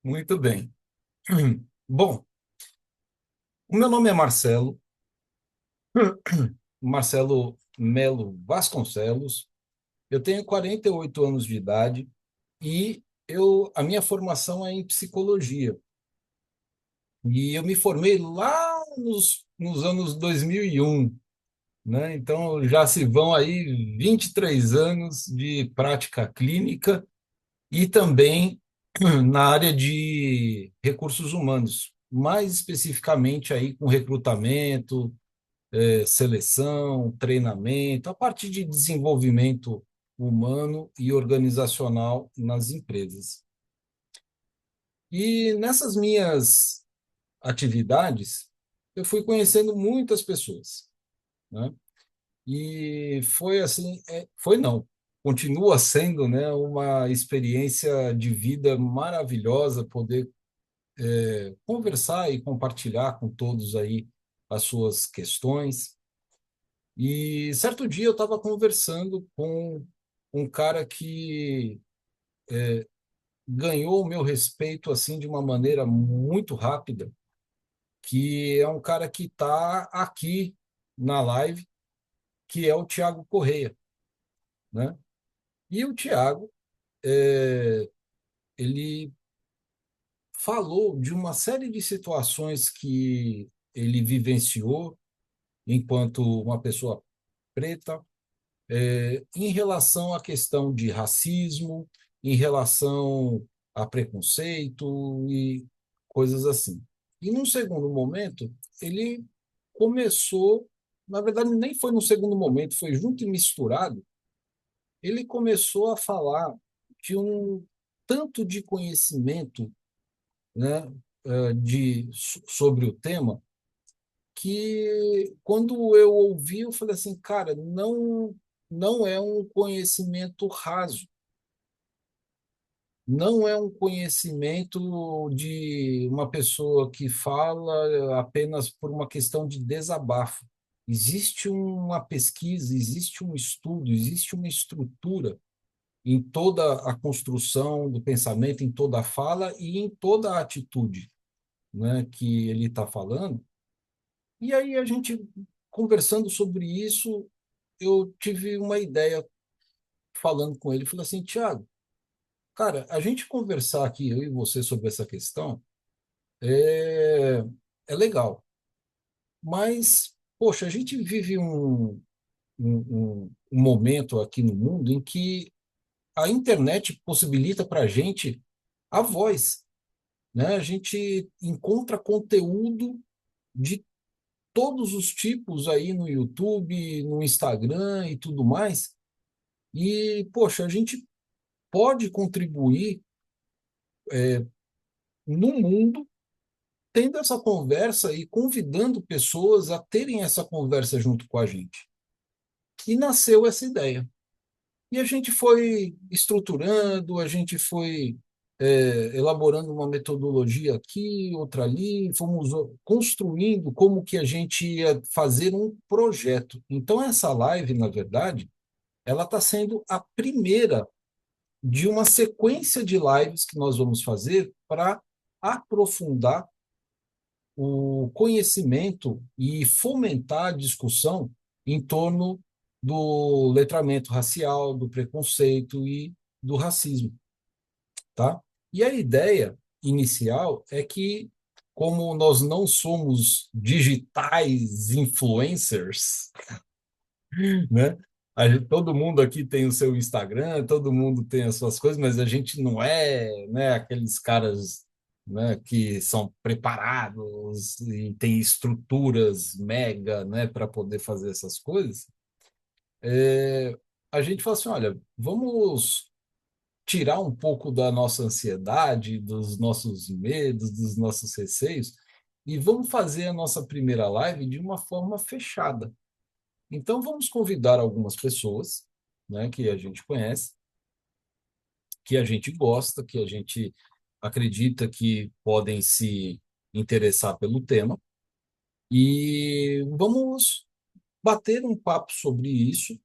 Muito bem. Bom, o meu nome é Marcelo, Marcelo Melo Vasconcelos. Eu tenho 48 anos de idade e a minha formação é em psicologia. E eu me formei lá nos anos 2001, né? Então já se vão aí 23 anos de prática clínica e também na área de recursos humanos, mais especificamente aí com recrutamento, seleção, treinamento, a parte de desenvolvimento humano e organizacional nas empresas. E nessas minhas atividades, eu fui conhecendo muitas pessoas, né? E foi assim, foi não, continua sendo, né, uma experiência de vida maravilhosa poder conversar e compartilhar com todos aí as suas questões. E certo dia eu estava conversando com um cara que ganhou o meu respeito assim de uma maneira muito rápida, que é um cara que está aqui na live, que é o Tiago Correia, né? E o Tiago, ele falou de uma série de situações que ele vivenciou enquanto uma pessoa preta, em relação à questão de racismo, em relação a preconceito e coisas assim. E num segundo momento, ele começou, na verdade, nem foi no segundo momento, foi junto e misturado, ele começou a falar de um tanto de conhecimento, né, sobre o tema, que quando eu ouvi, eu falei assim, cara, não é um conhecimento raso, não é um conhecimento de uma pessoa que fala apenas por uma questão de desabafo. Existe uma pesquisa, existe um estudo, existe uma estrutura em toda a construção do pensamento, em toda a fala e em toda a atitude, né, que ele está falando. E aí a gente, conversando sobre isso, eu tive uma ideia falando com ele. Falei assim, Tiago, cara, a gente conversar aqui, eu e você, sobre essa questão é, é legal, mas, poxa, a gente vive um momento aqui no mundo em que a internet possibilita para a gente a voz, né? A gente encontra conteúdo de todos os tipos aí no YouTube, no Instagram e tudo mais. E, poxa, a gente pode contribuir no mundo tendo essa conversa e convidando pessoas a terem essa conversa junto com a gente. E nasceu essa ideia. E a gente foi estruturando, a gente foi elaborando uma metodologia aqui, outra ali, fomos construindo como que a gente ia fazer um projeto. Então, essa live, na verdade, ela está sendo a primeira de uma sequência de lives que nós vamos fazer para aprofundar o conhecimento e fomentar a discussão em torno do letramento racial, do preconceito e do racismo, tá? E a ideia inicial é que, como nós não somos digitais influencers, né? Todo mundo aqui tem o seu Instagram, todo mundo tem as suas coisas, mas a gente não é, né, aqueles caras, né, que são preparados e têm estruturas mega, né, para poder fazer essas coisas. É, a gente fala assim, olha, vamos tirar um pouco da nossa ansiedade, dos nossos medos, dos nossos receios, e vamos fazer a nossa primeira live de uma forma fechada. Então, vamos convidar algumas pessoas, né, que a gente conhece, que a gente gosta, que a gente acredita que podem se interessar pelo tema, e vamos bater um papo sobre isso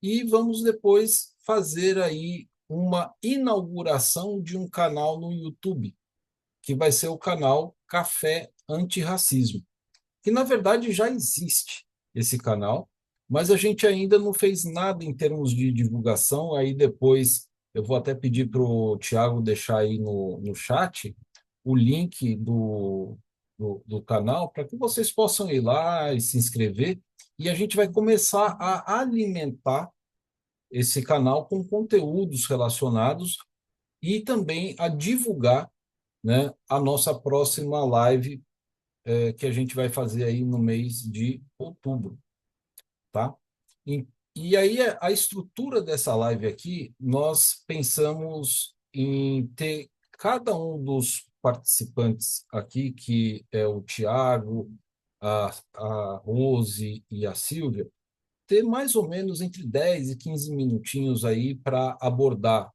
e vamos depois fazer aí uma inauguração de um canal no YouTube, que vai ser o canal Café Antirracismo, que na verdade já existe esse canal, mas a gente ainda não fez nada em termos de divulgação. Aí depois eu vou até pedir para o Tiago deixar aí no chat o link do canal para que vocês possam ir lá e se inscrever. E a gente vai começar a alimentar esse canal com conteúdos relacionados e também a divulgar, né, a nossa próxima live que a gente vai fazer aí no mês de outubro, tá? E aí a estrutura dessa live aqui, nós pensamos em ter cada um dos participantes aqui, que é o Tiago, a Rose e a Silvia, ter mais ou menos entre 10 e 15 minutinhos aí para abordar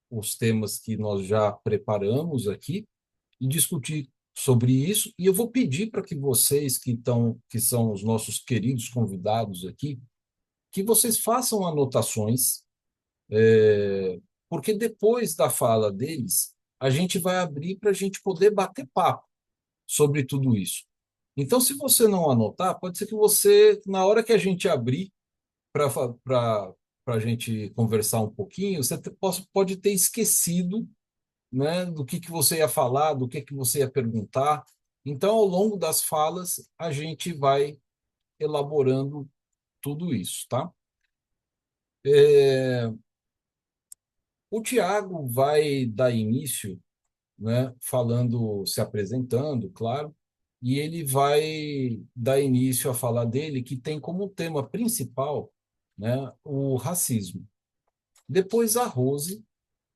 os temas que nós já preparamos aqui e discutir sobre isso. E eu vou pedir para que vocês que são os nossos queridos convidados aqui, que vocês façam anotações, porque depois da fala deles, a gente vai abrir para a gente poder bater papo sobre tudo isso. Então, se você não anotar, pode ser que você, na hora que a gente abrir para a gente conversar um pouquinho, você pode ter esquecido, né, do que você ia falar, do que você ia perguntar. Então, ao longo das falas, a gente vai elaborando tudo isso, tá? É, o Tiago vai dar início, né, falando, se apresentando, claro, e ele vai dar início a falar dele, que tem como tema principal, né, o racismo. Depois a Rose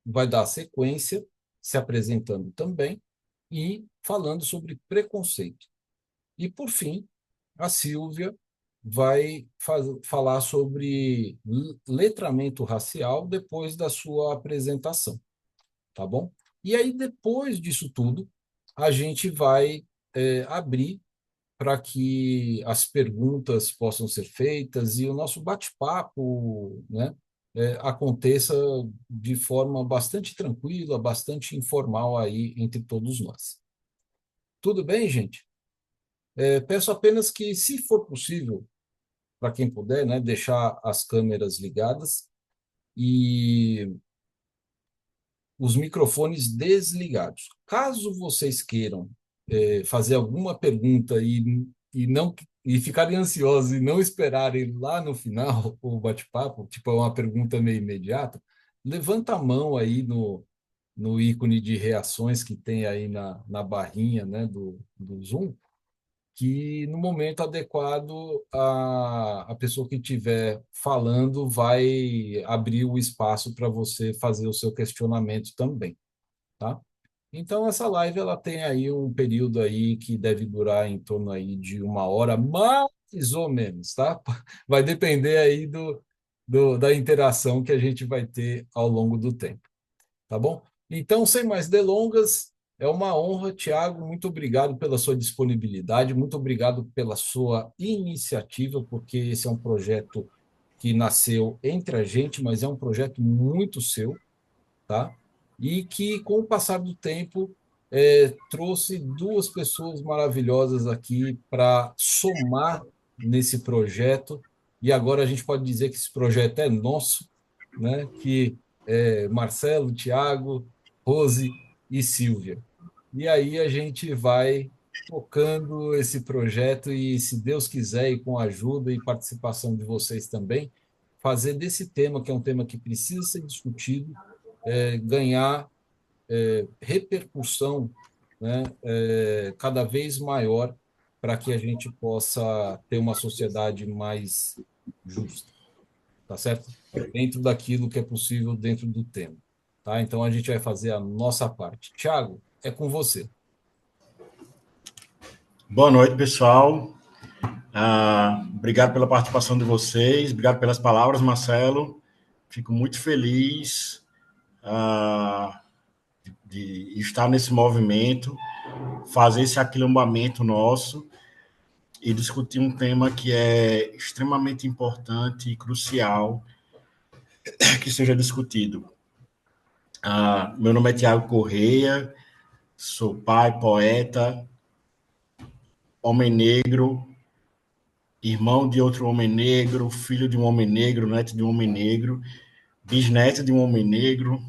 vai dar sequência, se apresentando também e falando sobre preconceito. E, por fim, a Silvia vai falar sobre letramento racial depois da sua apresentação, tá bom? E aí, depois disso tudo, a gente vai abrir para que as perguntas possam ser feitas e o nosso bate-papo, né, aconteça de forma bastante tranquila, bastante informal aí entre todos nós. Tudo bem, gente? Peço apenas que, se for possível, para quem puder, né, deixar as câmeras ligadas e os microfones desligados. Caso vocês queiram fazer alguma pergunta e não e ficarem ansiosos e não esperarem lá no final o bate-papo, tipo é uma pergunta meio imediata, levanta a mão aí no ícone de reações que tem aí na barrinha, né, do Zoom, que no momento adequado a pessoa que estiver falando vai abrir o espaço para você fazer o seu questionamento também, tá? Então essa live ela tem aí um período aí que deve durar em torno aí de 1 hora, mais ou menos, tá? Vai depender aí da interação que a gente vai ter ao longo do tempo, tá bom? Então, sem mais delongas, é uma honra, Tiago. Muito obrigado pela sua disponibilidade, muito obrigado pela sua iniciativa, porque esse é um projeto que nasceu entre a gente, mas é um projeto muito seu, tá? E que, com o passar do tempo, trouxe duas pessoas maravilhosas aqui para somar nesse projeto. E agora a gente pode dizer que esse projeto é nosso, né? Que é Marcelo, Tiago, Rose e Silvia. E aí a gente vai tocando esse projeto e, se Deus quiser, e com a ajuda e participação de vocês também, fazer desse tema, que é um tema que precisa ser discutido, ganhar repercussão, né, cada vez maior para que a gente possa ter uma sociedade mais justa, tá certo? Dentro daquilo que é possível, dentro do tema. Tá? Então a gente vai fazer a nossa parte. Tiago, é com você. Boa noite, pessoal. Obrigado pela participação de vocês, obrigado pelas palavras, Marcelo. Fico muito feliz de estar nesse movimento, fazer esse aquilombamento nosso e discutir um tema que é extremamente importante e crucial que seja discutido. Meu nome é Tiago Correia, Sou pai, poeta, homem negro, irmão de outro homem negro, filho de um homem negro, neto de um homem negro, bisneto de um homem negro,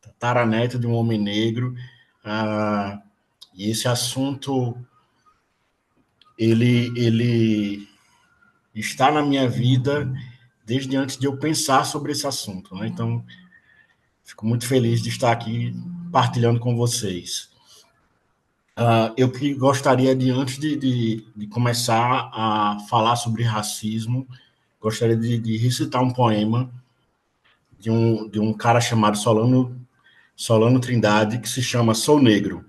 tataraneto de um homem negro. Ah, e esse assunto, ele está na minha vida desde antes de eu pensar sobre esse assunto, né? Então, fico muito feliz de estar aqui partilhando com vocês. Eu que gostaria de, antes de começar a falar sobre racismo, gostaria de recitar um poema de um cara chamado Solano Trindade, que se chama Sou Negro.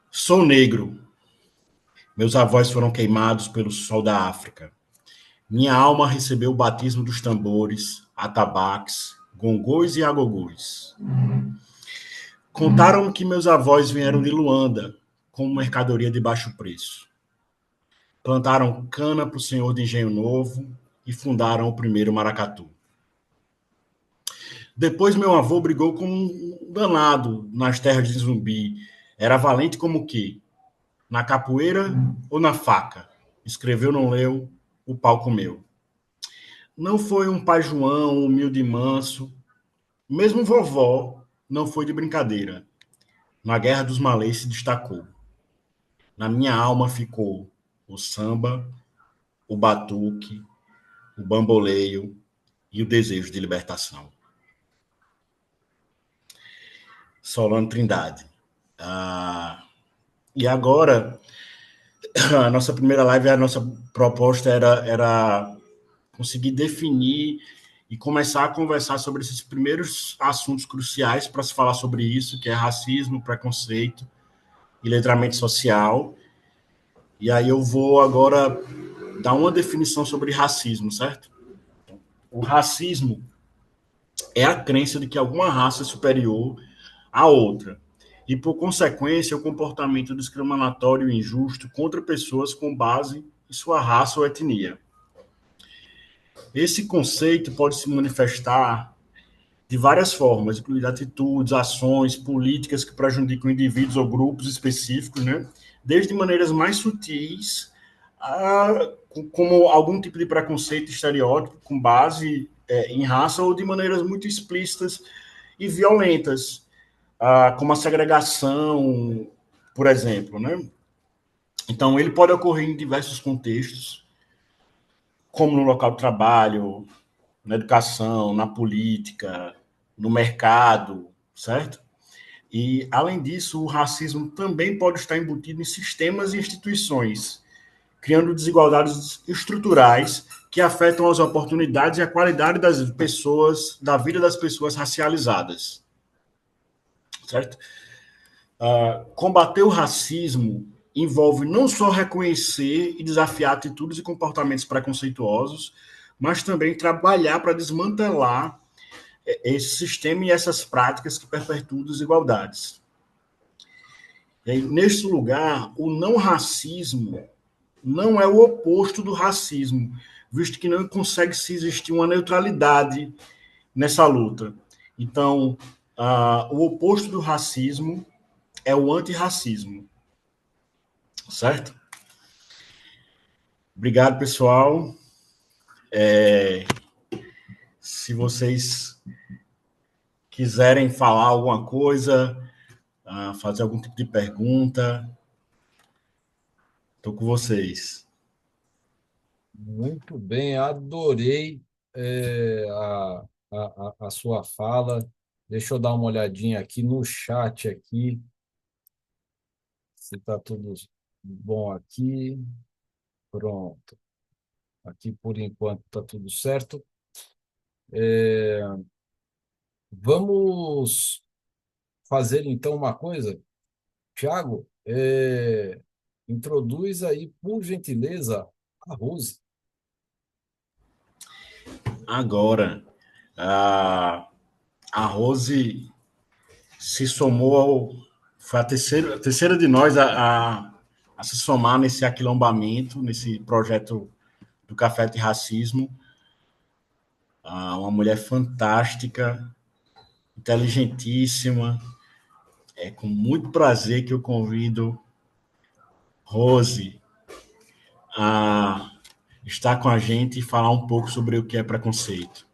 Sou negro. Meus avós foram queimados pelo sol da África. Minha alma recebeu o batismo dos tambores, atabaques, gongôs e agogôs. Contaram que meus avós vieram de Luanda com mercadoria de baixo preço. Plantaram cana para o senhor de Engenho Novo e fundaram o primeiro maracatu. Depois meu avô brigou com um danado nas terras de Zumbi. Era valente como o quê? Na capoeira ou na faca? Escreveu, não leu, o pau comeu. Não foi um pai João, humilde e manso. Mesmo vovó não foi de brincadeira. Na Guerra dos Malês se destacou. Na minha alma ficou o samba, o batuque, o bamboleio e o desejo de libertação. Solano Trindade. E agora, a nossa primeira live, a nossa proposta era conseguir definir e começar a conversar sobre esses primeiros assuntos cruciais para se falar sobre isso, que é racismo, preconceito e letramento social. E aí eu vou agora dar uma definição sobre racismo, certo? O racismo é a crença de que alguma raça é superior à outra, e, por consequência, o comportamento discriminatório e injusto contra pessoas com base em sua raça ou etnia. Esse conceito pode se manifestar de várias formas, incluindo atitudes, ações, políticas que prejudicam indivíduos ou grupos específicos, né? Desde maneiras mais sutis, como algum tipo de preconceito, estereótipo com base em raça, ou de maneiras muito explícitas e violentas, como a segregação, por exemplo, né? Então, ele pode ocorrer em diversos contextos, como no local de trabalho, na educação, na política, no mercado, certo? E, além disso, o racismo também pode estar embutido em sistemas e instituições, criando desigualdades estruturais que afetam as oportunidades e a qualidade das pessoas, da vida das pessoas racializadas, certo? Combater o racismo envolve não só reconhecer e desafiar atitudes e comportamentos preconceituosos, mas também trabalhar para desmantelar esse sistema e essas práticas que perpetuam desigualdades. E aí, neste lugar, o não racismo não é o oposto do racismo, visto que não consegue se existir uma neutralidade nessa luta. Então, o oposto do racismo é o antirracismo, certo? Obrigado, pessoal. Se vocês quiserem falar alguma coisa, fazer algum tipo de pergunta, estou com vocês. Muito bem, adorei a sua fala. Deixa eu dar uma olhadinha aqui no chat aqui, se está tudo bom aqui. Pronto. Aqui por enquanto está tudo certo. Vamos fazer então uma coisa. Tiago, introduz aí, por gentileza, a Rose. Agora, a Rose se somou foi a terceira de nós a se somar nesse aquilombamento, nesse projeto do Café de Racismo. Uma mulher fantástica, inteligentíssima, É com muito prazer que eu convido Rose a estar com a gente e falar um pouco sobre o que é preconceito.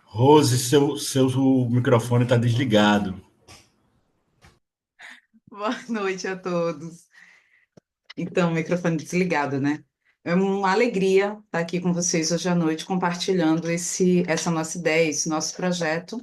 Rose, seu microfone está desligado. Boa noite a todos. Então, microfone desligado, né? É uma alegria estar aqui com vocês hoje à noite, compartilhando essa nossa ideia, esse nosso projeto,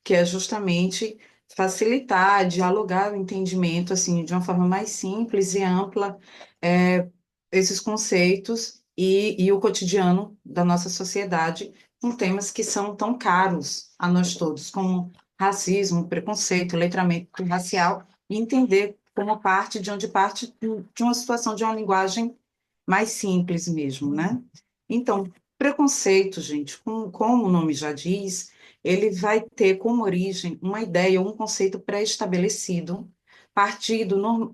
que é justamente facilitar, dialogar o entendimento, assim, de uma forma mais simples e ampla, é, esses conceitos e o cotidiano da nossa sociedade, com temas que são tão caros a nós todos, como racismo, preconceito, letramento racial, e entender como parte de onde parte de uma situação de uma linguagem mais simples mesmo, né? Então, preconceito, gente, como o nome já diz, ele vai ter como origem uma ideia, um conceito pré-estabelecido,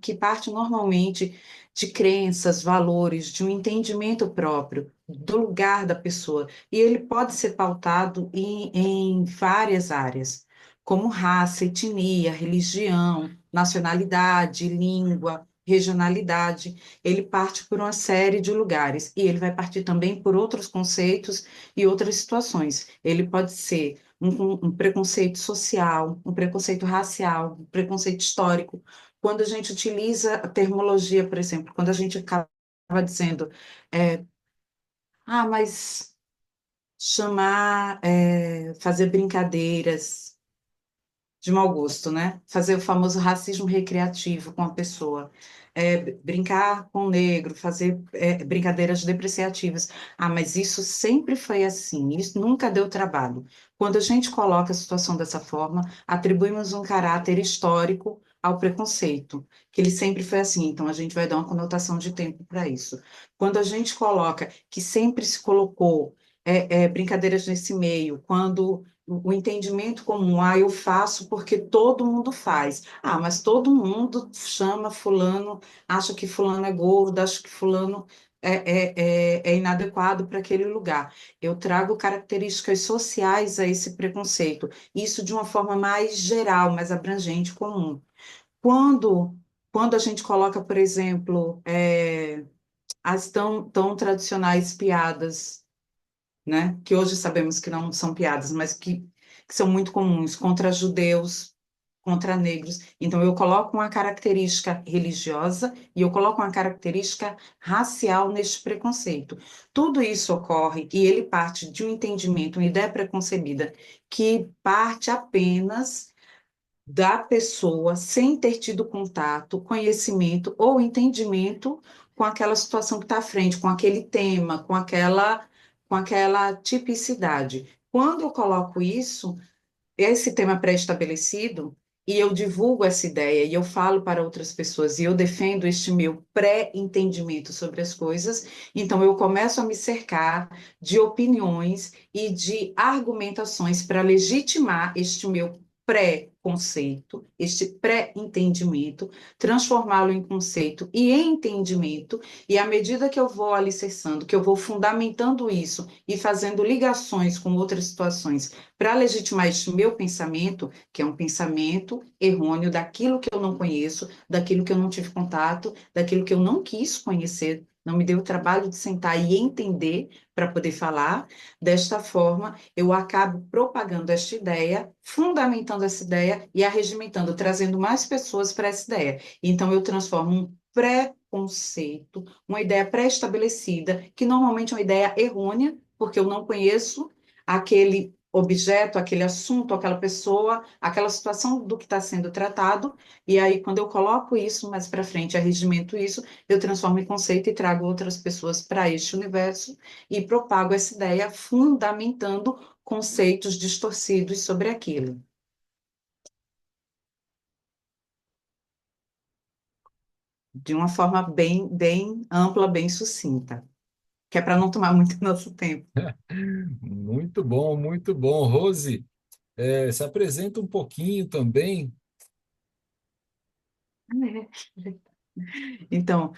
que parte normalmente de crenças, valores, de um entendimento próprio do lugar da pessoa. E ele pode ser pautado em várias áreas, como raça, etnia, religião, nacionalidade, língua, regionalidade. Ele parte por uma série de lugares e ele vai partir também por outros conceitos e outras situações. Ele pode ser um preconceito social, um preconceito racial, um preconceito histórico. Quando a gente utiliza a termologia, por exemplo, quando a gente acaba dizendo, é, mas fazer brincadeiras de mau gosto, né? Fazer o famoso racismo recreativo com a pessoa, brincar com o negro, fazer brincadeiras depreciativas. Ah, mas isso sempre foi assim, isso nunca deu trabalho. Quando a gente coloca a situação dessa forma, atribuímos um caráter histórico ao preconceito, que ele sempre foi assim, então a gente vai dar uma conotação de tempo para isso. Quando a gente coloca que sempre se colocou brincadeiras nesse meio, quando o entendimento comum, eu faço porque todo mundo faz. Ah, mas todo mundo chama fulano, acha que fulano é gordo, acha que fulano é inadequado para aquele lugar. Eu trago características sociais a esse preconceito, isso de uma forma mais geral, mais abrangente, comum. Quando, quando a gente coloca, por exemplo, as tão tradicionais piadas, né? Que hoje sabemos que não são piadas, mas que são muito comuns contra judeus, contra negros. Então, eu coloco uma característica religiosa e eu coloco uma característica racial neste preconceito. Tudo isso ocorre e ele parte de um entendimento, uma ideia preconcebida, que parte apenas da pessoa sem ter tido contato, conhecimento ou entendimento com aquela situação que está à frente, com aquele tema, com aquela tipicidade. Quando eu coloco isso, esse tema pré-estabelecido, e eu divulgo essa ideia, e eu falo para outras pessoas, e eu defendo este meu pré-entendimento sobre as coisas, então eu começo a me cercar de opiniões e de argumentações para legitimar este meu pré-conceito, este pré-entendimento, transformá-lo em conceito e em entendimento, e à medida que eu vou alicerçando, que eu vou fundamentando isso e fazendo ligações com outras situações para legitimar este meu pensamento, que é um pensamento errôneo daquilo que eu não conheço, daquilo que eu não tive contato, daquilo que eu não quis conhecer, não me deu o trabalho de sentar e entender para poder falar. Desta forma, eu acabo propagando esta ideia, fundamentando essa ideia e arregimentando, trazendo mais pessoas para essa ideia. Então, eu transformo um pré-conceito, uma ideia pré-estabelecida, que normalmente é uma ideia errônea, porque eu não conheço aquele objeto, aquele assunto, aquela pessoa, aquela situação do que está sendo tratado, e aí, quando eu coloco isso mais para frente, arregimento isso, eu transformo em conceito e trago outras pessoas para este universo e propago essa ideia, fundamentando conceitos distorcidos sobre aquilo, de uma forma bem, bem ampla, bem sucinta, que é para não tomar muito nosso tempo. Muito bom, muito bom. Rose, se apresenta um pouquinho também. Então,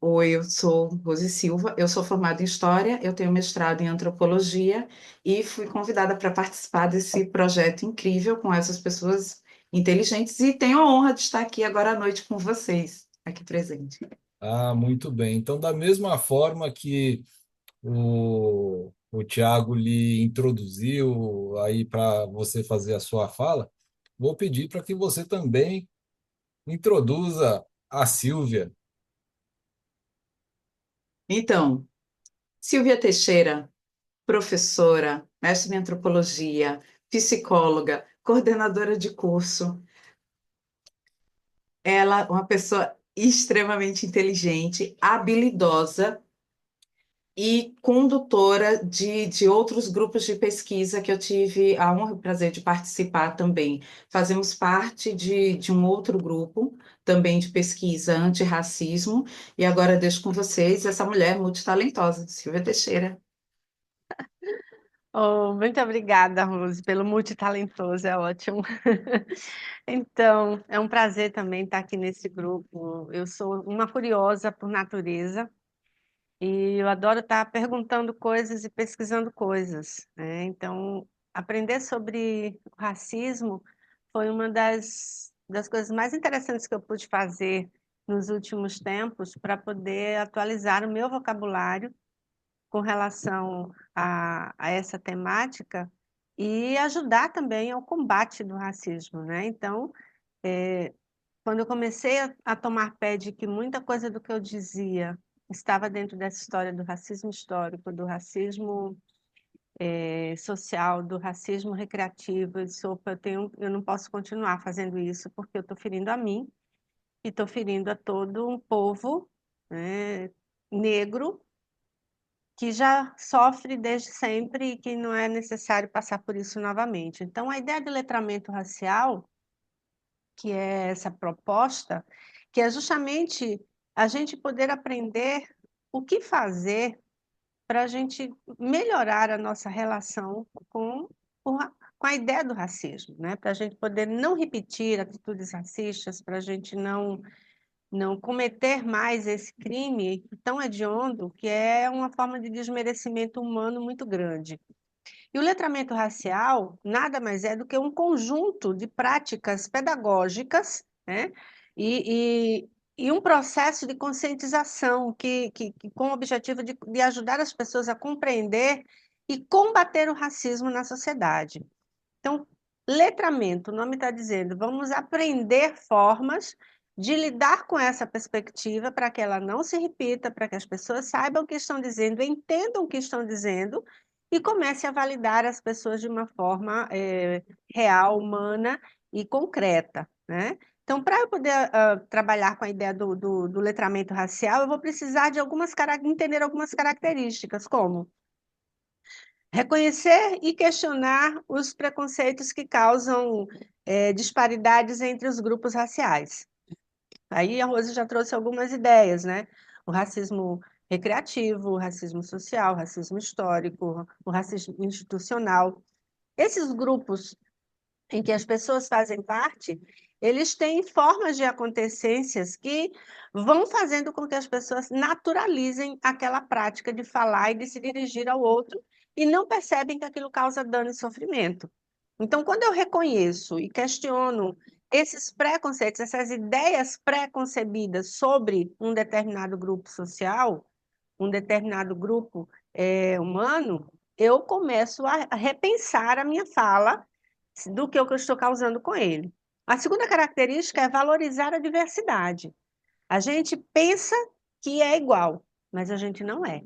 oi, eu sou Rose Silva, eu sou formada em História, eu tenho mestrado em Antropologia e fui convidada para participar desse projeto incrível com essas pessoas inteligentes e tenho a honra de estar aqui agora à noite com vocês, aqui presente. Ah, muito bem. Então, da mesma forma que o Tiago lhe introduziu aí para você fazer a sua fala, vou pedir para que você também introduza a Silvia. Então, Silvia Teixeira, professora, mestre em Antropologia, psicóloga, coordenadora de curso, ela é uma pessoa extremamente inteligente, habilidosa, e condutora de outros grupos de pesquisa que eu tive a honra e o prazer de participar também. Fazemos parte de um outro grupo também de pesquisa antirracismo, e agora deixo com vocês essa mulher multitalentosa, Silvia Teixeira. Oh, muito obrigada, Rose, pelo multitalentoso, é ótimo. Então, é um prazer também estar aqui nesse grupo. Eu sou uma curiosa por natureza e eu adoro estar perguntando coisas e pesquisando coisas, né? Então, aprender sobre o racismo foi uma das coisas mais interessantes que eu pude fazer nos últimos tempos para poder atualizar o meu vocabulário com relação a essa temática e ajudar também ao combate do racismo, né? Então, quando eu comecei a tomar pé de que muita coisa do que eu dizia estava dentro dessa história do racismo histórico, do racismo social, do racismo recreativo, eu disse, opa, eu não posso continuar fazendo isso porque eu estou ferindo a mim e estou ferindo a todo um povo, né, negro que já sofre desde sempre e que não é necessário passar por isso novamente. Então, a ideia de letramento racial, que é essa proposta, que é justamente a gente poder aprender o que fazer para a gente melhorar a nossa relação o ra- com a ideia do racismo, né? Para a gente poder não repetir atitudes racistas, para a gente não cometer mais esse crime tão hediondo, que é uma forma de desmerecimento humano muito grande. E o letramento racial nada mais é do que um conjunto de práticas pedagógicas, né? E, e um processo de conscientização com o objetivo de ajudar as pessoas a compreender e combater o racismo na sociedade. Então, letramento, o nome está dizendo, vamos aprender formas de lidar com essa perspectiva para que ela não se repita, para que as pessoas saibam o que estão dizendo, entendam o que estão dizendo e comece a validar as pessoas de uma forma real, humana e concreta, né? Então, para eu poder trabalhar com a ideia do letramento racial, eu vou precisar de entender algumas características, como reconhecer e questionar os preconceitos que causam disparidades entre os grupos raciais. Aí a Rose já trouxe algumas ideias, né? O racismo recreativo, o racismo social, o racismo histórico, o racismo institucional. Esses grupos em que as pessoas fazem parte, eles têm formas de acontecências que vão fazendo com que as pessoas naturalizem aquela prática de falar e de se dirigir ao outro e não percebem que aquilo causa dano e sofrimento. Então, quando eu reconheço e questiono esses preconceitos, essas ideias pré-concebidas sobre um determinado grupo social, um determinado grupo humano, eu começo a repensar a minha fala do que eu estou causando com ele. A segunda característica é valorizar a diversidade. A gente pensa que é igual, mas a gente não é.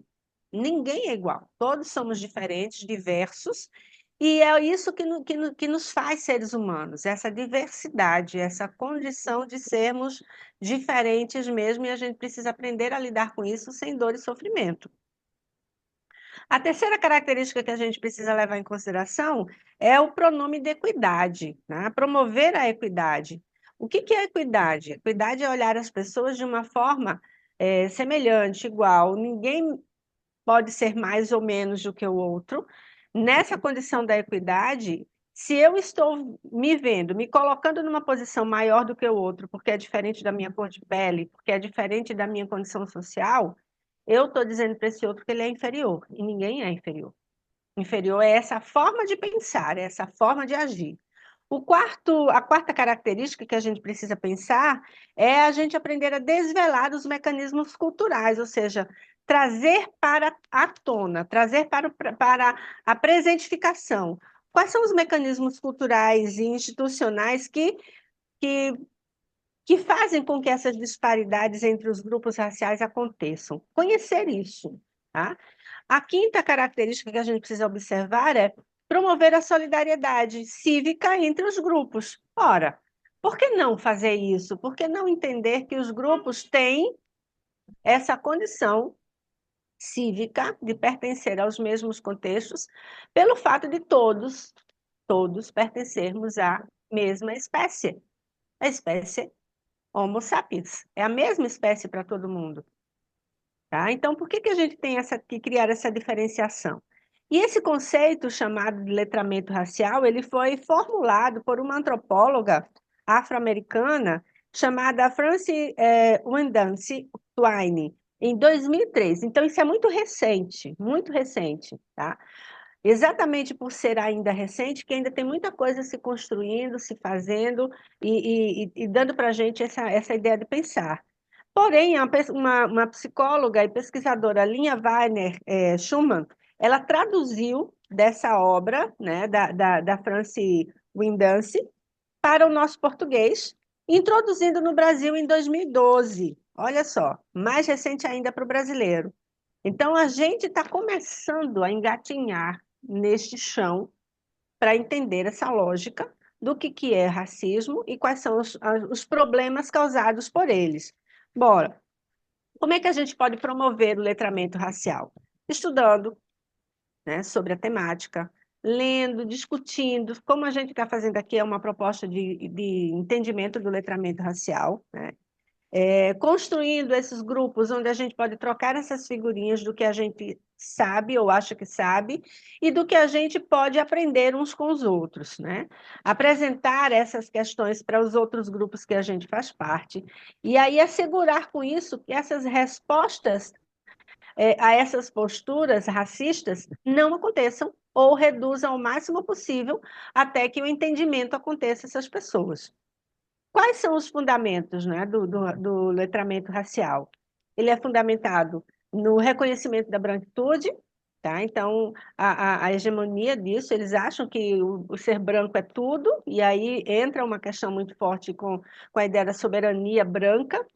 Ninguém é igual. Todos somos diferentes, diversos, e é isso que nos faz seres humanos, essa diversidade, essa condição de sermos diferentes mesmo, e a gente precisa aprender a lidar com isso sem dor e sofrimento. A terceira característica que a gente precisa levar em consideração é o pronome de equidade, né? Promover a equidade. O que é equidade? Equidade é olhar as pessoas de uma forma semelhante, igual. Ninguém pode ser mais ou menos do que o outro. Nessa condição da equidade, Se eu estou me vendo, me colocando numa posição maior do que o outro, porque é diferente da minha cor de pele, porque é diferente da minha condição social, eu estou dizendo para esse outro que ele é inferior, e ninguém é inferior. Inferior é essa forma de pensar, é essa forma de agir. A quarta característica que a gente precisa pensar é a gente aprender a desvelar os mecanismos culturais, ou seja, trazer para a tona, trazer para a presentificação. Quais são os mecanismos culturais e institucionais que, que fazem com que essas disparidades entre os grupos raciais aconteçam? Conhecer isso, tá? A quinta característica que a gente precisa observar é promover a solidariedade cívica entre os grupos. Ora, por que não fazer isso? Por que não entender que os grupos têm essa condição cívica de pertencer aos mesmos contextos, pelo fato de todos pertencermos à mesma espécie, a espécie Homo sapiens. É a mesma espécie para todo mundo. Tá? Então, por que a gente tem que criar essa diferenciação? E esse conceito chamado de letramento racial, ele foi formulado por uma antropóloga afro-americana chamada Frances Wendance Twine, em 2003. Então, isso é muito recente, tá? Exatamente por ser ainda recente, que ainda tem muita coisa se construindo, se fazendo e dando para a gente essa ideia de pensar. Porém, uma psicóloga e pesquisadora, Linha Weiner Schumann, ela traduziu dessa obra, né, da Frances Windance, para o nosso português, introduzindo no Brasil em 2012. Olha só, mais recente ainda para o brasileiro. Então, a gente está começando a engatinhar neste chão para entender essa lógica do que é racismo e quais são os problemas causados por eles. Bora, como é que a gente pode promover o letramento racial? Estudando, né, sobre a temática, lendo, discutindo, como a gente está fazendo aqui é uma proposta de entendimento do letramento racial, né? Construindo esses grupos onde a gente pode trocar essas figurinhas do que a gente sabe ou acha que sabe e do que a gente pode aprender uns com os outros, né? Apresentar essas questões para os outros grupos que a gente faz parte e aí assegurar com isso que essas respostas a essas posturas racistas não aconteçam ou reduzam ao máximo possível até que o entendimento aconteça essas pessoas. Quais são os fundamentos, né, do letramento racial? Ele é fundamentado no reconhecimento da branquitude, tá? Então, a hegemonia disso, eles acham que o ser branco é tudo, e aí entra uma questão muito forte com a ideia da soberania branca.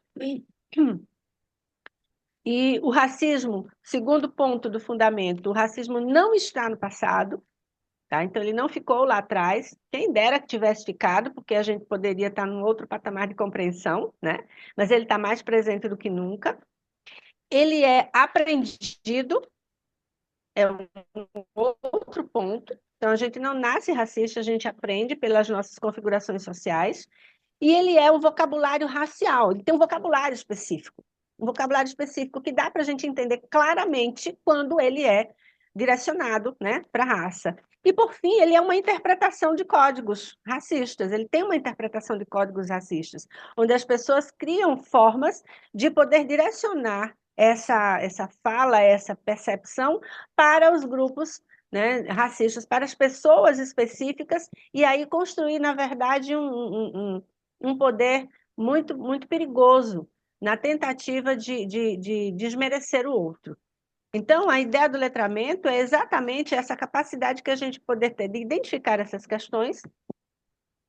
E o racismo, segundo ponto do fundamento, o racismo não está no passado, tá? Então, ele não ficou lá atrás. Quem dera que tivesse ficado, porque a gente poderia estar num outro patamar de compreensão, né? Mas ele está mais presente do que nunca. Ele é aprendido, é um outro ponto. Então, a gente não nasce racista, a gente aprende pelas nossas configurações sociais. E ele é um vocabulário racial, ele tem um vocabulário específico que dá para a gente entender claramente quando ele é direcionado, né, para a raça. E, por fim, ele é uma interpretação de códigos racistas, ele tem uma interpretação de códigos racistas, onde as pessoas criam formas de poder direcionar essa fala, essa percepção para os grupos, né, racistas, para as pessoas específicas, e aí construir, na verdade, um poder muito perigoso na tentativa de desmerecer o outro. Então, a ideia do letramento é exatamente essa capacidade que a gente poder ter de identificar essas questões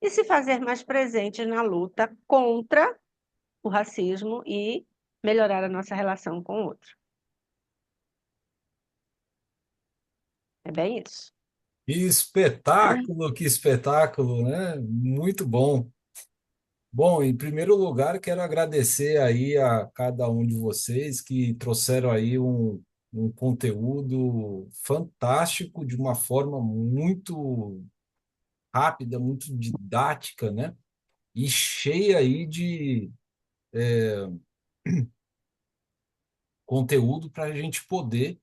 e se fazer mais presente na luta contra o racismo e melhorar a nossa relação com o outro. É bem isso. Que espetáculo, né? Muito bom. Bom, em primeiro lugar, quero agradecer aí a cada um de vocês que trouxeram aí um conteúdo fantástico de uma forma muito rápida, muito didática, né? E cheia aí de conteúdo para a gente poder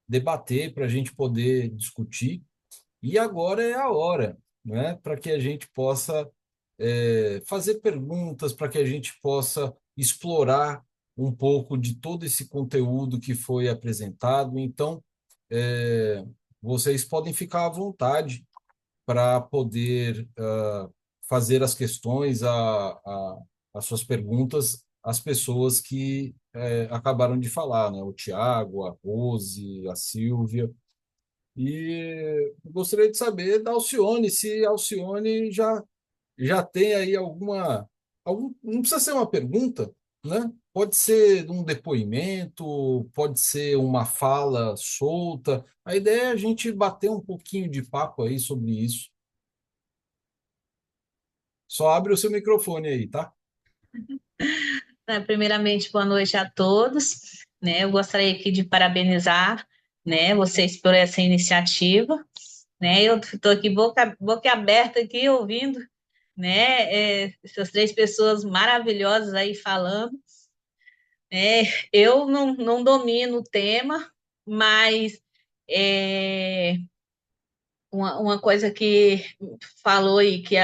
debater, para a gente poder discutir. E agora é a hora. né, para que a gente possa fazer perguntas, para que a gente possa explorar um pouco de todo esse conteúdo que foi apresentado. Então, é, vocês podem ficar à vontade para poder fazer as questões, as suas perguntas às pessoas que acabaram de falar, né? O Tiago, a Rose, a Silvia. E gostaria de saber da Alcione, se a Alcione já tem aí não precisa ser uma pergunta, né? Pode ser um depoimento, pode ser uma fala solta. A ideia é a gente bater um pouquinho de papo aí sobre isso. Só abre o seu microfone aí, tá? Né, primeiramente, boa noite a todos, né? Eu gostaria aqui de parabenizar, né, vocês por essa iniciativa, né? Eu estou aqui boca aberta aqui ouvindo, né, essas três pessoas maravilhosas aí falando, né? Eu não domino o tema, mas é, uma coisa que falou aí, que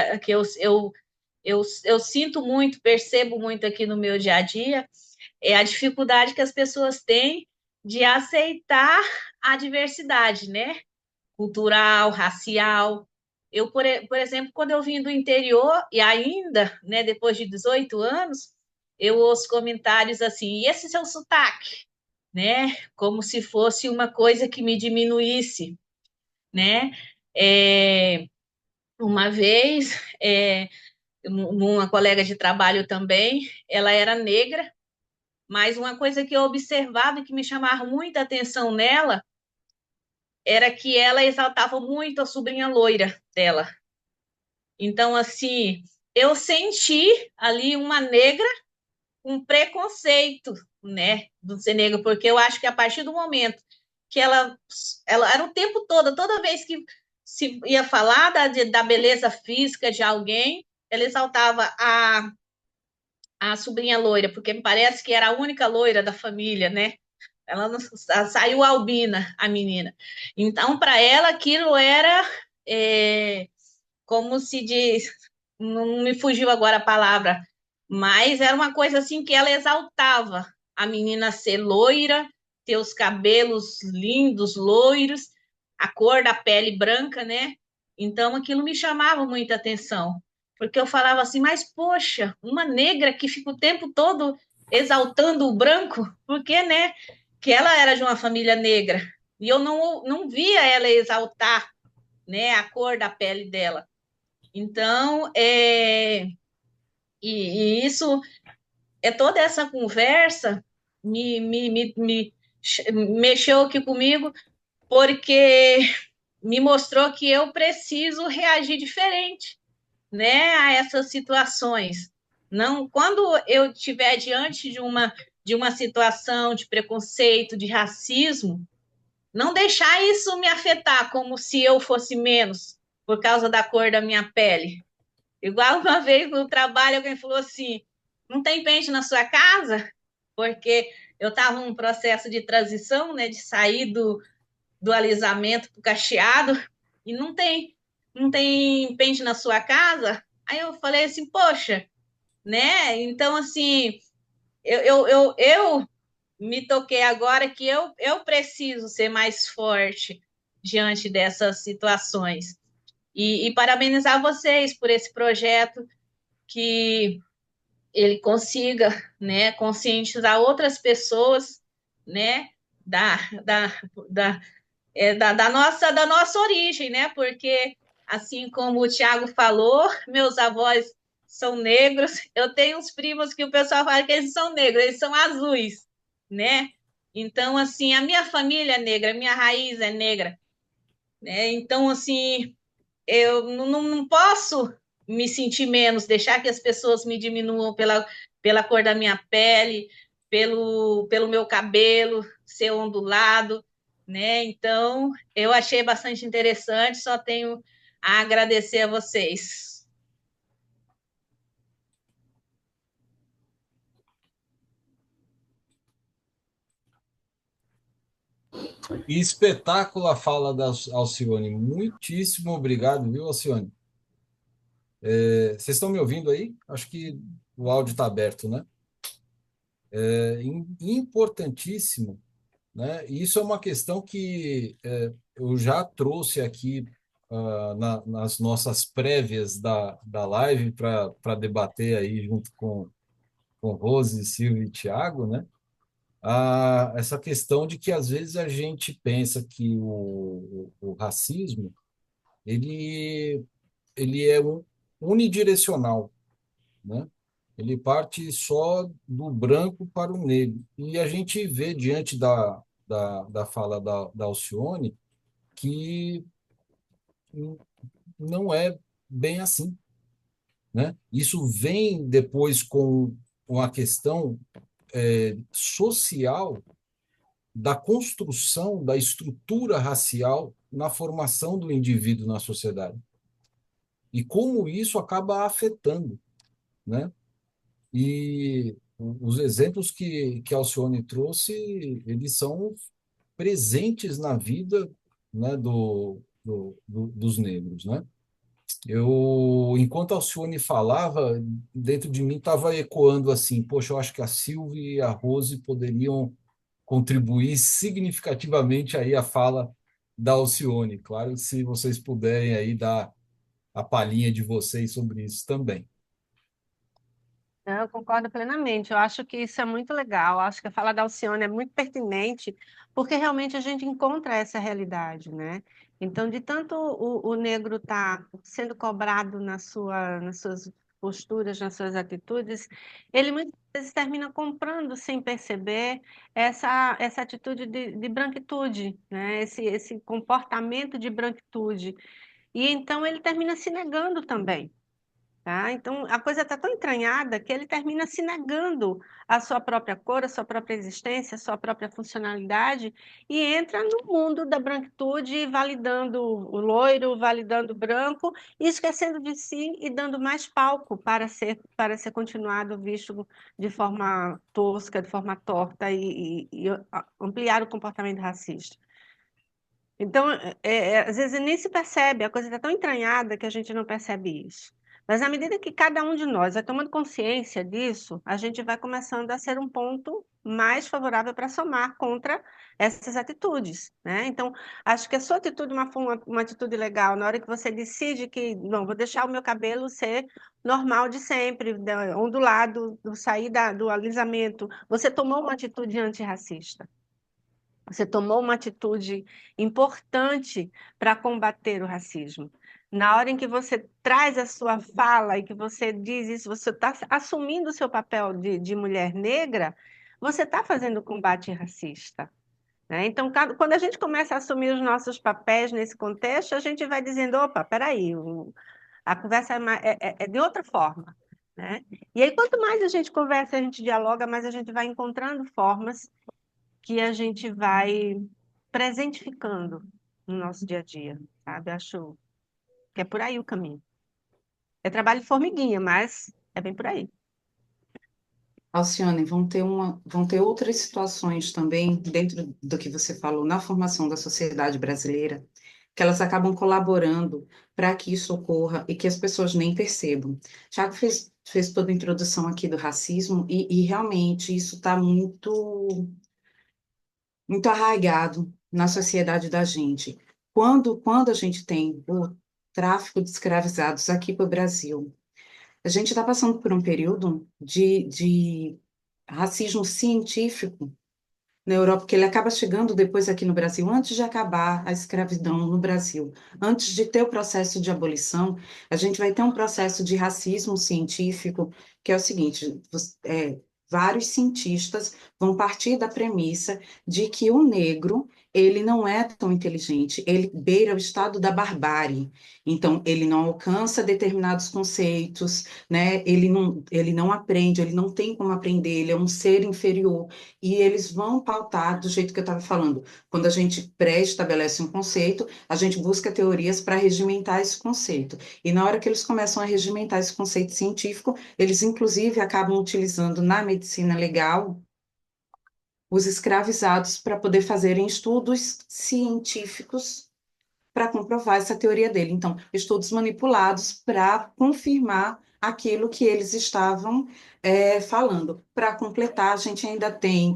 eu sinto muito, percebo muito aqui no meu dia a dia, é a dificuldade que as pessoas têm de aceitar a diversidade, né? Cultural, racial. Eu, por exemplo, quando eu vim do interior, e ainda, né, depois de 18 anos, eu ouço comentários assim, e esse seu sotaque? Né? Como se fosse uma coisa que me diminuísse, né? É, uma vez, uma colega de trabalho também, ela era negra, mas uma coisa que eu observava e que me chamava muita atenção nela era que ela exaltava muito a sobrinha loira dela. Então, assim, eu senti ali uma negra com preconceito, né, do ser negra, porque eu acho que a partir do momento que ela era o tempo todo, toda vez que se ia falar da beleza física de alguém, ela exaltava a sobrinha loira, porque me parece que era a única loira da família, né? Ela saiu albina, a menina. Então, para ela, aquilo era como se diz, não me fugiu agora a palavra, mas era uma coisa assim que ela exaltava a menina ser loira, ter os cabelos lindos, loiros, a cor da pele branca, né? Então aquilo me chamava muita atenção, porque eu falava assim, mas poxa, uma negra que fica o tempo todo exaltando o branco, porque, né? Que ela era de uma família negra e eu não via ela exaltar, né, a cor da pele dela. Então, e isso é toda essa conversa me mexeu aqui comigo, porque me mostrou que eu preciso reagir diferente, né, a essas situações. Não, quando eu estiver diante de uma situação de preconceito, de racismo, não deixar isso me afetar como se eu fosse menos por causa da cor da minha pele. Igual uma vez no trabalho, alguém falou assim: não tem pente na sua casa? Porque eu estava num processo de transição, né, de sair do alisamento para o cacheado, e não tem pente na sua casa? Aí eu falei assim: poxa, né? Então, assim, eu me toquei agora que eu preciso ser mais forte diante dessas situações. E parabenizar vocês por esse projeto, que ele consiga, né, conscientizar outras pessoas, né, da, da, da nossa origem, né, porque, assim como o Tiago falou, meus avós são negros, eu tenho uns primos que o pessoal fala que eles são negros, eles são azuis, né, então, assim, a minha família é negra, a minha raiz é negra, né, então, assim, eu não posso me sentir menos, deixar que as pessoas me diminuam pela cor da minha pele, pelo meu cabelo ser ondulado, né? Então, eu achei bastante interessante, só tenho a agradecer a vocês. E espetáculo a fala da Alcione. Muitíssimo obrigado, viu, Alcione? Vocês estão me ouvindo aí? Acho que o áudio está aberto, né? Importantíssimo, né? E isso é uma questão que eu já trouxe aqui nas nossas prévias da live para debater aí junto com Rose, Silvio e Thiago, né? Essa questão de que às vezes a gente pensa que o racismo ele, ele é unidirecional, né? Ele parte só do branco para o negro. E a gente vê diante da fala da Alcione que não é bem assim, né? Isso vem depois com uma questão social da construção da estrutura racial na formação do indivíduo na sociedade. E como isso acaba afetando, né? E os exemplos que a Alcione trouxe, eles são presentes na vida, né, dos negros, né? Enquanto a Alcione falava, dentro de mim estava ecoando assim, poxa, eu acho que a Silvia e a Rose poderiam contribuir significativamente aí a fala da Alcione. Claro, se vocês puderem aí dar a palhinha de vocês sobre isso também. Eu concordo plenamente. Eu acho que isso é muito legal. Eu acho que a fala da Alcione é muito pertinente, porque realmente a gente encontra essa realidade, né? Então, de tanto o negro estar sendo cobrado nas suas posturas, nas suas atitudes, ele muitas vezes termina comprando sem perceber essa atitude de branquitude, né? Esse comportamento de branquitude. E então ele termina se negando também. Tá? Então, a coisa está tão entranhada que ele termina se negando a sua própria cor, a sua própria existência, a sua própria funcionalidade e entra no mundo da branquitude, validando o loiro, validando o branco, e esquecendo de si e dando mais palco para ser continuado visto de forma tosca, de forma torta e ampliar o comportamento racista. Então, às vezes nem se percebe, a coisa está tão entranhada que a gente não percebe isso. Mas à medida que cada um de nós vai tomando consciência disso, a gente vai começando a ser um ponto mais favorável para somar contra essas atitudes, né? Então, acho que a sua atitude é uma atitude legal. Na hora que você decide que, não, vou deixar o meu cabelo ser normal de sempre, ondulado, sair do alisamento, você tomou uma atitude antirracista. Você tomou uma atitude importante para combater o racismo. Na hora em que você traz a sua fala e que você diz isso, você está assumindo o seu papel de mulher negra, você está fazendo combate racista, né? Então, quando a gente começa a assumir os nossos papéis nesse contexto, a gente vai dizendo, opa, peraí, a conversa é de outra forma, né? E aí, quanto mais a gente conversa, a gente dialoga, mais a gente vai encontrando formas que a gente vai presentificando no nosso dia a dia, sabe? Acho que é por aí o caminho. É trabalho de formiguinha, mas é bem por aí. Alcione, vão ter outras situações também, dentro do que você falou, na formação da sociedade brasileira, que elas acabam colaborando para que isso ocorra e que as pessoas nem percebam. Tiago fez toda a introdução aqui do racismo e realmente isso está muito arraigado na sociedade da gente. Quando a gente tem o tráfico de escravizados aqui para o Brasil, a gente está passando por um período de racismo científico na Europa, porque ele acaba chegando depois aqui no Brasil, antes de acabar a escravidão no Brasil, antes de ter o processo de abolição, a gente vai ter um processo de racismo científico, que é o seguinte, vários cientistas vão partir da premissa de que o negro, ele não é tão inteligente, ele beira o estado da barbárie, então ele não alcança determinados conceitos, né? Ele não aprende, ele não tem como aprender, ele é um ser inferior, e eles vão pautar do jeito que eu estava falando. Quando a gente pré-estabelece um conceito, a gente busca teorias para regimentar esse conceito. E na hora que eles começam a regimentar esse conceito científico, eles inclusive acabam utilizando na medicina legal os escravizados para poder fazerem estudos científicos para comprovar essa teoria dele. Então, estudos manipulados para confirmar aquilo que eles estavam falando. Para completar, a gente ainda tem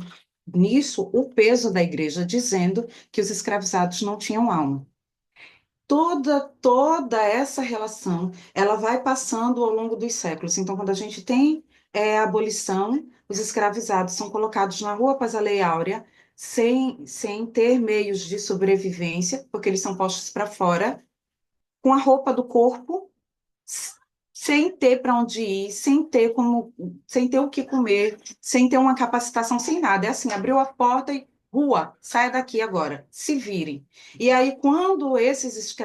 nisso o peso da igreja dizendo que os escravizados não tinham alma. Toda essa relação, ela vai passando ao longo dos séculos. Então, quando a gente tem a abolição, os escravizados são colocados na rua após a Lei Áurea, sem ter meios de sobrevivência, porque eles são postos para fora, com a roupa do corpo, sem ter para onde ir, sem ter o que comer, sem ter uma capacitação, sem nada. É assim, abriu a porta e rua, saia daqui agora, se virem. E aí, quando esses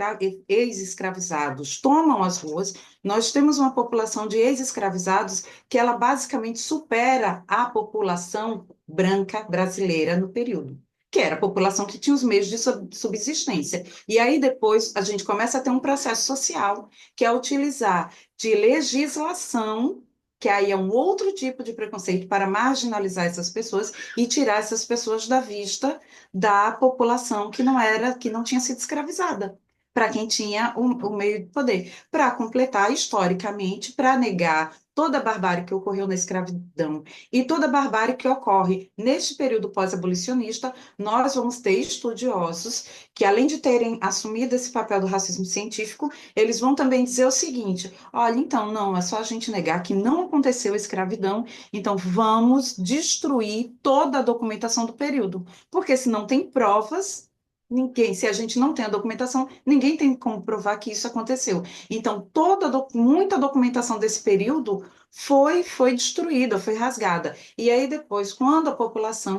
ex-escravizados tomam as ruas, nós temos uma população de ex-escravizados que ela basicamente supera a população branca brasileira no período, que era a população que tinha os meios de subsistência. E aí depois a gente começa a ter um processo social, que é utilizar de legislação, que aí é um outro tipo de preconceito para marginalizar essas pessoas e tirar essas pessoas da vista da população que não tinha sido escravizada, para quem tinha o meio de poder, para completar historicamente, para negar toda a barbárie que ocorreu na escravidão e toda a barbárie que ocorre neste período pós-abolicionista. Nós vamos ter estudiosos que, além de terem assumido esse papel do racismo científico, eles vão também dizer o seguinte: olha, então, não, é só a gente negar que não aconteceu a escravidão, então vamos destruir toda a documentação do período, porque se não tem provas, se a gente não tem a documentação, ninguém tem como provar que isso aconteceu. Então, muita documentação desse período foi destruída, foi rasgada. E aí depois, quando a população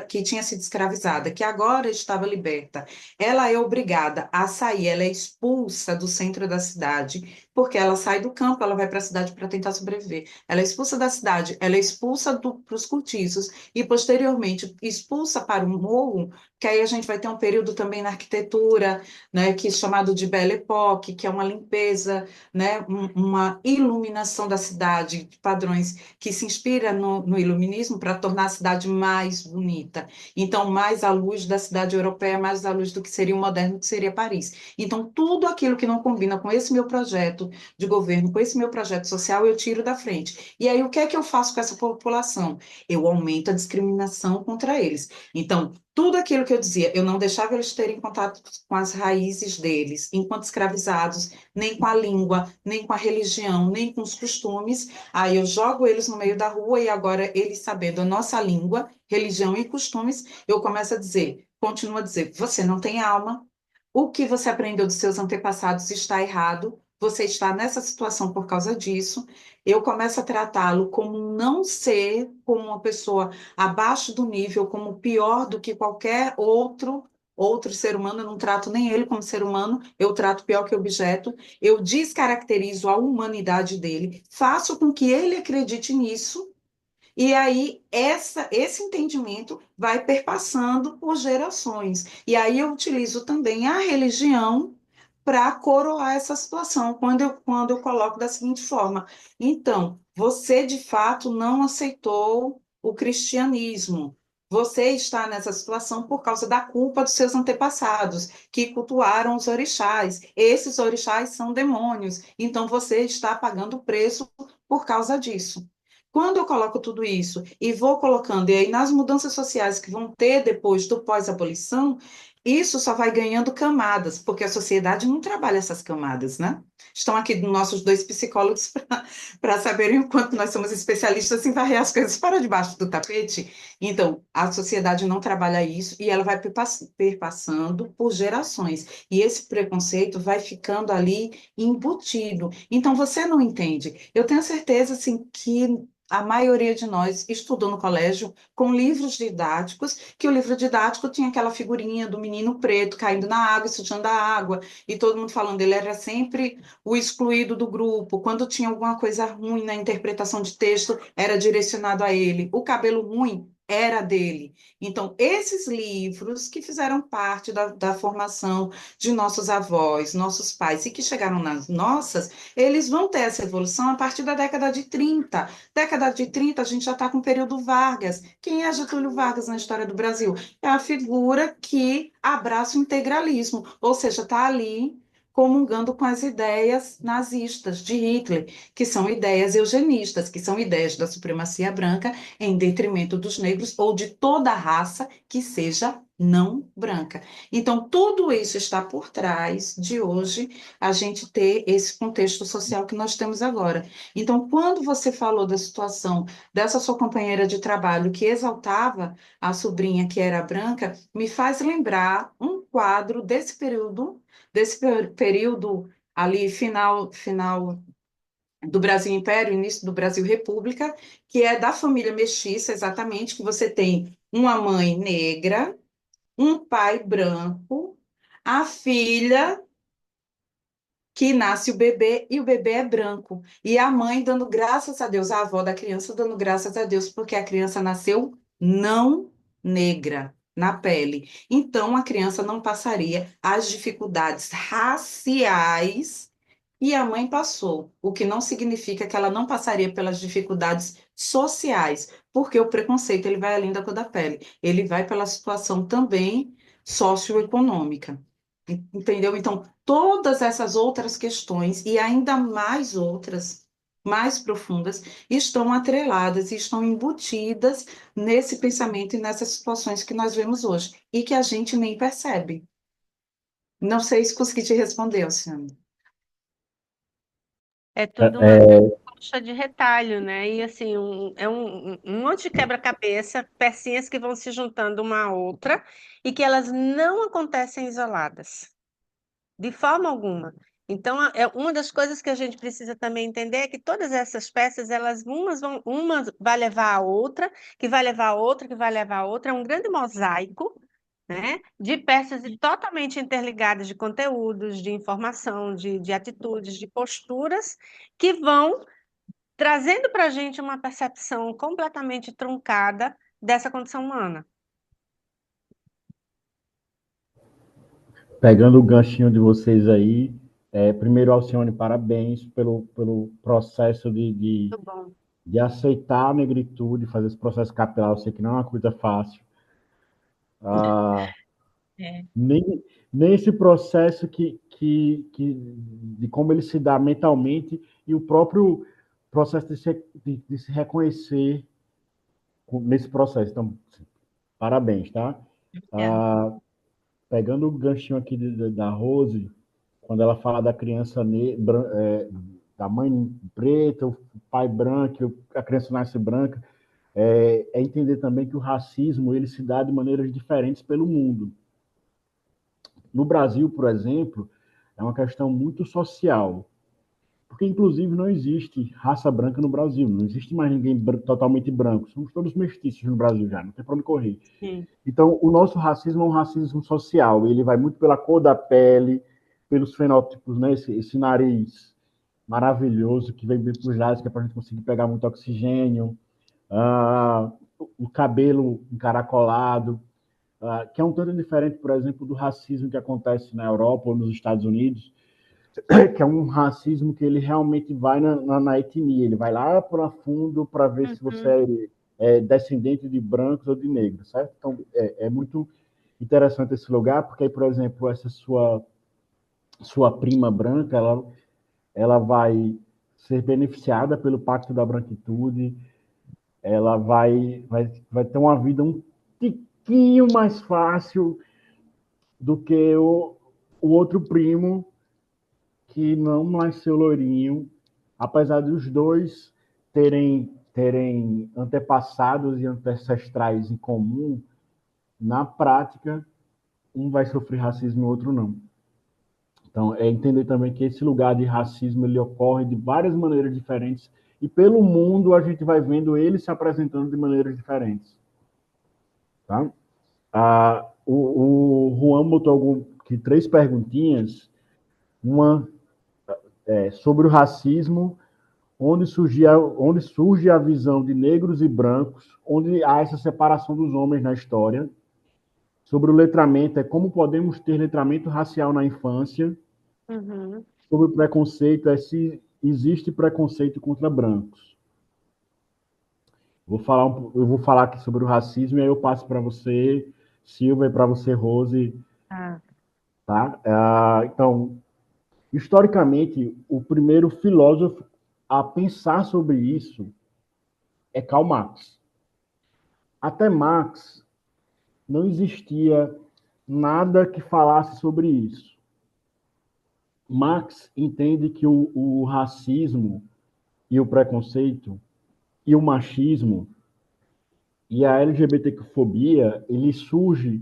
que tinha sido escravizada, que agora estava liberta, ela é obrigada a sair, ela é expulsa do centro da cidade, porque ela sai do campo, ela vai para a cidade para tentar sobreviver. Ela é expulsa da cidade, ela é expulsa para os cortiços e, posteriormente, expulsa para o morro, que aí a gente vai ter um período também na arquitetura, né, que é chamado de Belle Époque, que é uma limpeza, né, uma iluminação da cidade, de padrões que se inspira no iluminismo para tornar a cidade mais bonita. Então, mais à luz da cidade europeia, mais à luz do que seria o moderno, que seria Paris. Então, tudo aquilo que não combina com esse meu projeto de governo, com esse meu projeto social, eu tiro da frente. E aí, o que é que eu faço com essa população? Eu aumento a discriminação contra eles. Então, tudo aquilo que eu dizia, eu não deixava eles terem contato com as raízes deles, enquanto escravizados, nem com a língua, nem com a religião, nem com os costumes. Aí eu jogo eles no meio da rua e agora eles sabendo a nossa língua, religião e costumes, eu começo a dizer, continuo a dizer, você não tem alma, o que você aprendeu dos seus antepassados está errado, você está nessa situação por causa disso. Eu começo a tratá-lo como um não ser, como uma pessoa abaixo do nível, como pior do que qualquer outro ser humano. Eu não trato nem ele como ser humano, eu trato pior que objeto. Eu descaracterizo a humanidade dele, faço com que ele acredite nisso, e aí esse entendimento vai perpassando por gerações. E aí eu utilizo também a religião para coroar essa situação, quando eu coloco da seguinte forma: então, você de fato não aceitou o cristianismo. Você está nessa situação por causa da culpa dos seus antepassados, que cultuaram os orixás. Esses orixás são demônios, então você está pagando o preço por causa disso. Quando eu coloco tudo isso e vou colocando, e aí nas mudanças sociais que vão ter depois do pós-abolição, isso só vai ganhando camadas, porque a sociedade não trabalha essas camadas, né? Estão aqui nossos dois psicólogos para saberem o quanto nós somos especialistas em varrer as coisas para debaixo do tapete. Então, a sociedade não trabalha isso e ela vai perpassando por gerações. E esse preconceito vai ficando ali embutido. Então, você não entende. Eu tenho certeza, assim, que a maioria de nós estudou no colégio com livros didáticos, que o livro didático tinha aquela figurinha do menino preto caindo na água, sujando a água, e todo mundo falando, ele era sempre o excluído do grupo. Quando tinha alguma coisa ruim na interpretação de texto, era direcionado a ele. O cabelo ruim era dele. Então, esses livros que fizeram parte da formação de nossos avós, nossos pais, e que chegaram nas nossas, eles vão ter essa evolução a partir da década de 30. Década de 30, a gente já está com o período Vargas. Quem é Getúlio Vargas na história do Brasil? É a figura que abraça o integralismo, ou seja, está ali comungando com as ideias nazistas de Hitler, que são ideias eugenistas, que são ideias da supremacia branca em detrimento dos negros ou de toda a raça que seja não branca. Então, tudo isso está por trás de hoje a gente ter esse contexto social que nós temos agora. Então, quando você falou da situação dessa sua companheira de trabalho que exaltava a sobrinha que era branca, me faz lembrar um quadro desse período ali, final do Brasil Império, início do Brasil República, que é da família mestiça, exatamente, que você tem uma mãe negra, um pai branco, a filha que nasce o bebê e o bebê é branco. E a mãe dando graças a Deus, a avó da criança dando graças a Deus, porque a criança nasceu não negra na pele. Então, a criança não passaria as dificuldades raciais e a mãe passou, o que não significa que ela não passaria pelas dificuldades sociais, porque o preconceito ele vai além da cor da pele, ele vai pela situação também socioeconômica. Entendeu? Então, todas essas outras questões e ainda mais outras, mais profundas, estão atreladas e estão embutidas nesse pensamento e nessas situações que nós vemos hoje e que a gente nem percebe. Não sei se consegui te responder, Luciano. É tudo uma coxa de retalho, né? E assim, é um monte de quebra-cabeça, pecinhas que vão se juntando uma à outra e que elas não acontecem isoladas, de forma alguma. Então, é uma das coisas que a gente precisa também entender é que todas essas peças, uma vai levar a outra, que vai levar a outra, que vai levar a outra, é um grande mosaico, né, de peças totalmente interligadas de conteúdos, de informação, de atitudes, de posturas, que vão trazendo para a gente uma percepção completamente truncada dessa condição humana. Pegando o ganchinho de vocês aí, primeiro, Alcione, parabéns pelo processo Muito bom. de aceitar a negritude, fazer esse processo capilar. Eu sei que não é uma coisa fácil. É. Nem esse processo de como ele se dá mentalmente e o próprio processo de se reconhecer nesse processo. Então, parabéns, tá? Pegando o ganchinho aqui da Rose, quando ela fala da criança da mãe preta, o pai branco, a criança nasce branca, é entender também que o racismo ele se dá de maneiras diferentes pelo mundo. No Brasil, por exemplo, é uma questão muito social, porque inclusive não existe raça branca no Brasil, não existe mais ninguém totalmente branco, somos todos mestiços no Brasil já, não tem para onde correr. Sim. Então, o nosso racismo é um racismo social, ele vai muito pela cor da pele, pelos fenótipos, né? Esse nariz maravilhoso que vem bem para os lados, que é para a gente conseguir pegar muito oxigênio, o cabelo encaracolado, que é um tanto diferente, por exemplo, do racismo que acontece na Europa ou nos Estados Unidos, que é um racismo que ele realmente vai na etnia, ele vai lá para fundo para ver se você é descendente de brancos ou de negros, certo? Então, é muito interessante esse lugar, porque aí, por exemplo, essa sua prima branca, ela vai ser beneficiada pelo Pacto da Branquitude, ela vai ter uma vida um tiquinho mais fácil do que o outro primo que não nasceu loirinho, apesar de os dois terem antepassados e ancestrais em comum, na prática, um vai sofrer racismo e o outro não. Então, é entender também que esse lugar de racismo ele ocorre de várias maneiras diferentes e pelo mundo a gente vai vendo ele se apresentando de maneiras diferentes. Tá? O Juan botou aqui 3 perguntinhas. Uma sobre o racismo, onde surge a visão de negros e brancos, onde há essa separação dos homens na história. Sobre o letramento, é como podemos ter letramento racial na infância. Uhum. Sobre o preconceito, é se existe preconceito contra brancos. Eu vou falar aqui sobre o racismo e aí eu passo para você, Silvia, e para você, Rose. Ah, Tá? Então, historicamente, o primeiro filósofo a pensar sobre isso é Karl Marx. Até Marx, não existia nada que falasse sobre isso. Marx entende que o racismo e o preconceito e o machismo e a LGBTfobia, ele surge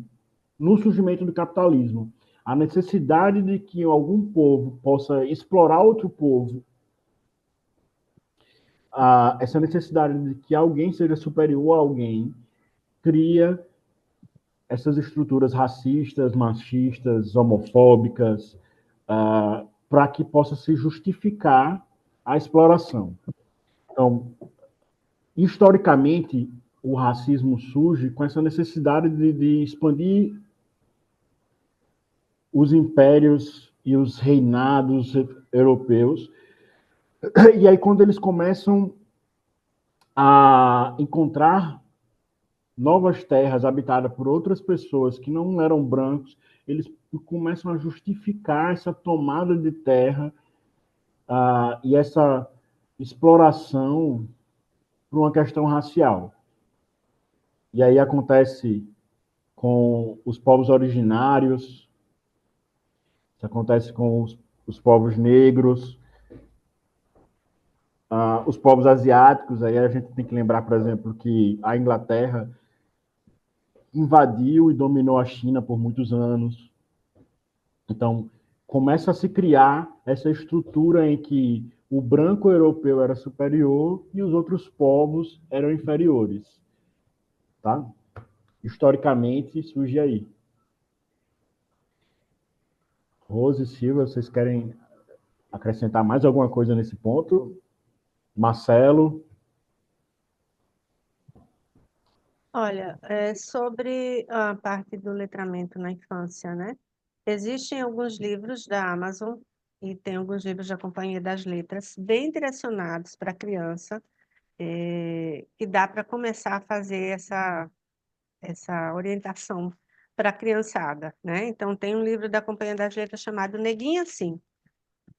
no surgimento do capitalismo. A necessidade de que algum povo possa explorar outro povo, essa necessidade de que alguém seja superior a alguém, cria essas estruturas racistas, machistas, homofóbicas, para que possa se justificar a exploração. Então, historicamente, o racismo surge com essa necessidade de expandir os impérios e os reinados europeus. E aí, quando eles começam a encontrar novas terras habitadas por outras pessoas que não eram brancos, eles começam a justificar essa tomada de terra e essa exploração por uma questão racial. E aí acontece com os povos originários, isso acontece com os povos negros, os povos asiáticos. Aí a gente tem que lembrar, por exemplo, que a Inglaterra invadiu e dominou a China por muitos anos. Então, começa a se criar essa estrutura em que o branco europeu era superior e os outros povos eram inferiores. Tá? Historicamente, surge aí. Rose e Silva, vocês querem acrescentar mais alguma coisa nesse ponto? Marcelo? olha, sobre a parte do letramento na infância, né? Existem alguns livros da Amazon e tem alguns livros da Companhia das Letras bem direcionados para a criança, que dá para começar a fazer essa orientação para a criançada, né? Então, tem um livro da Companhia das Letras chamado Neguinha Sim.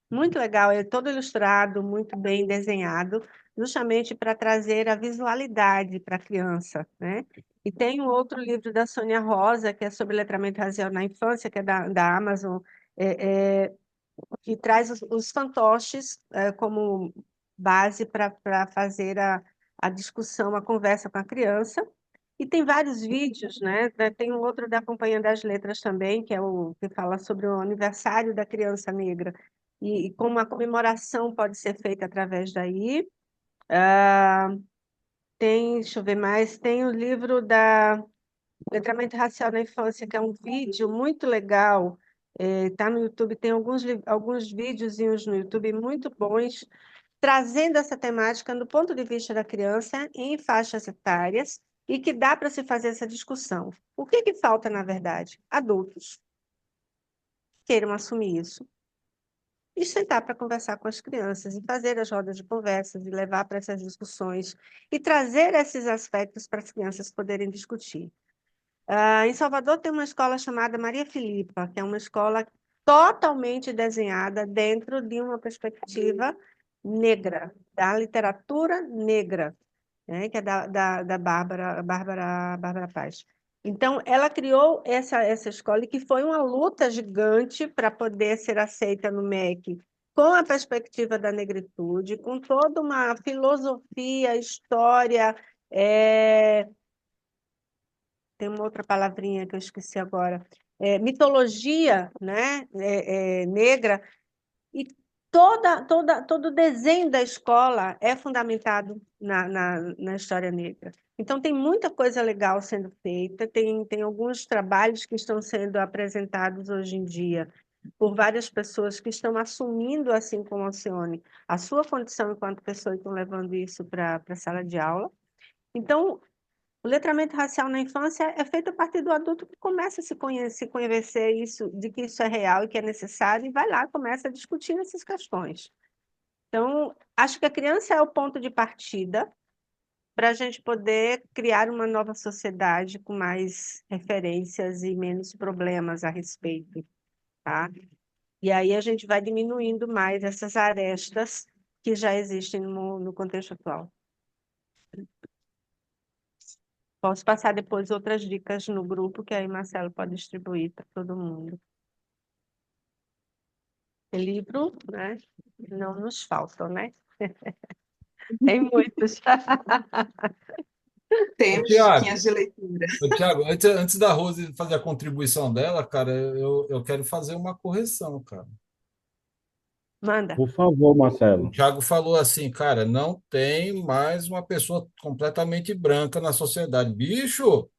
Muito legal, é todo ilustrado, muito bem desenhado, justamente para trazer a visualidade para a criança, né? E tem um outro livro da Sônia Rosa, que é sobre letramento racial na infância, que é da Amazon, que traz os fantoches como base para fazer a discussão, a conversa com a criança. E tem vários vídeos, né? Tem um outro da Companhia das Letras também, que é o que fala sobre o aniversário da criança negra e como a comemoração pode ser feita através daí. Deixa eu ver mais, tem o livro da Letramento Racial na Infância, que é um vídeo muito legal. Tá no YouTube, tem alguns videozinhos no YouTube muito bons, trazendo essa temática do ponto de vista da criança em faixas etárias e que dá para se fazer essa discussão. O que que falta, na verdade? Adultos queiram assumir isso e sentar para conversar com as crianças e fazer as rodas de conversas e levar para essas discussões e trazer esses aspectos para as crianças poderem discutir. Em Salvador tem uma escola chamada Maria Filipa, que é uma escola totalmente desenhada dentro de uma perspectiva negra, da literatura negra, né, que é da Bárbara Paz. Então, ela criou essa escola, que foi uma luta gigante para poder ser aceita no MEC, com a perspectiva da negritude, com toda uma filosofia, história, tem uma outra palavrinha que eu esqueci agora, mitologia, né, negra, e todo o desenho da escola é fundamentado na história negra. Então, tem muita coisa legal sendo feita, tem alguns trabalhos que estão sendo apresentados hoje em dia por várias pessoas que estão assumindo, assim como a Alcione, a sua condição enquanto pessoa e estão levando isso para a sala de aula. Então, o letramento racial na infância é feito a partir do adulto que começa a se conhecer isso, de que isso é real e que é necessário, e vai lá, começa a discutir essas questões. Então, acho que a criança é o ponto de partida para a gente poder criar uma nova sociedade com mais referências e menos problemas a respeito, tá? E aí a gente vai diminuindo mais essas arestas que já existem no contexto atual. Posso passar depois outras dicas no grupo, que aí Marcelo pode distribuir para todo mundo. Livro, né? Não nos faltam, né? Tem muitos. Ô, Temos Tiago, diquinhas de leitura. Antes da Rose fazer a contribuição dela, cara, eu quero fazer uma correção, cara. Manda. Por favor, O Marcelo. Tiago falou assim, cara, não tem mais uma pessoa completamente branca na sociedade. Bicho,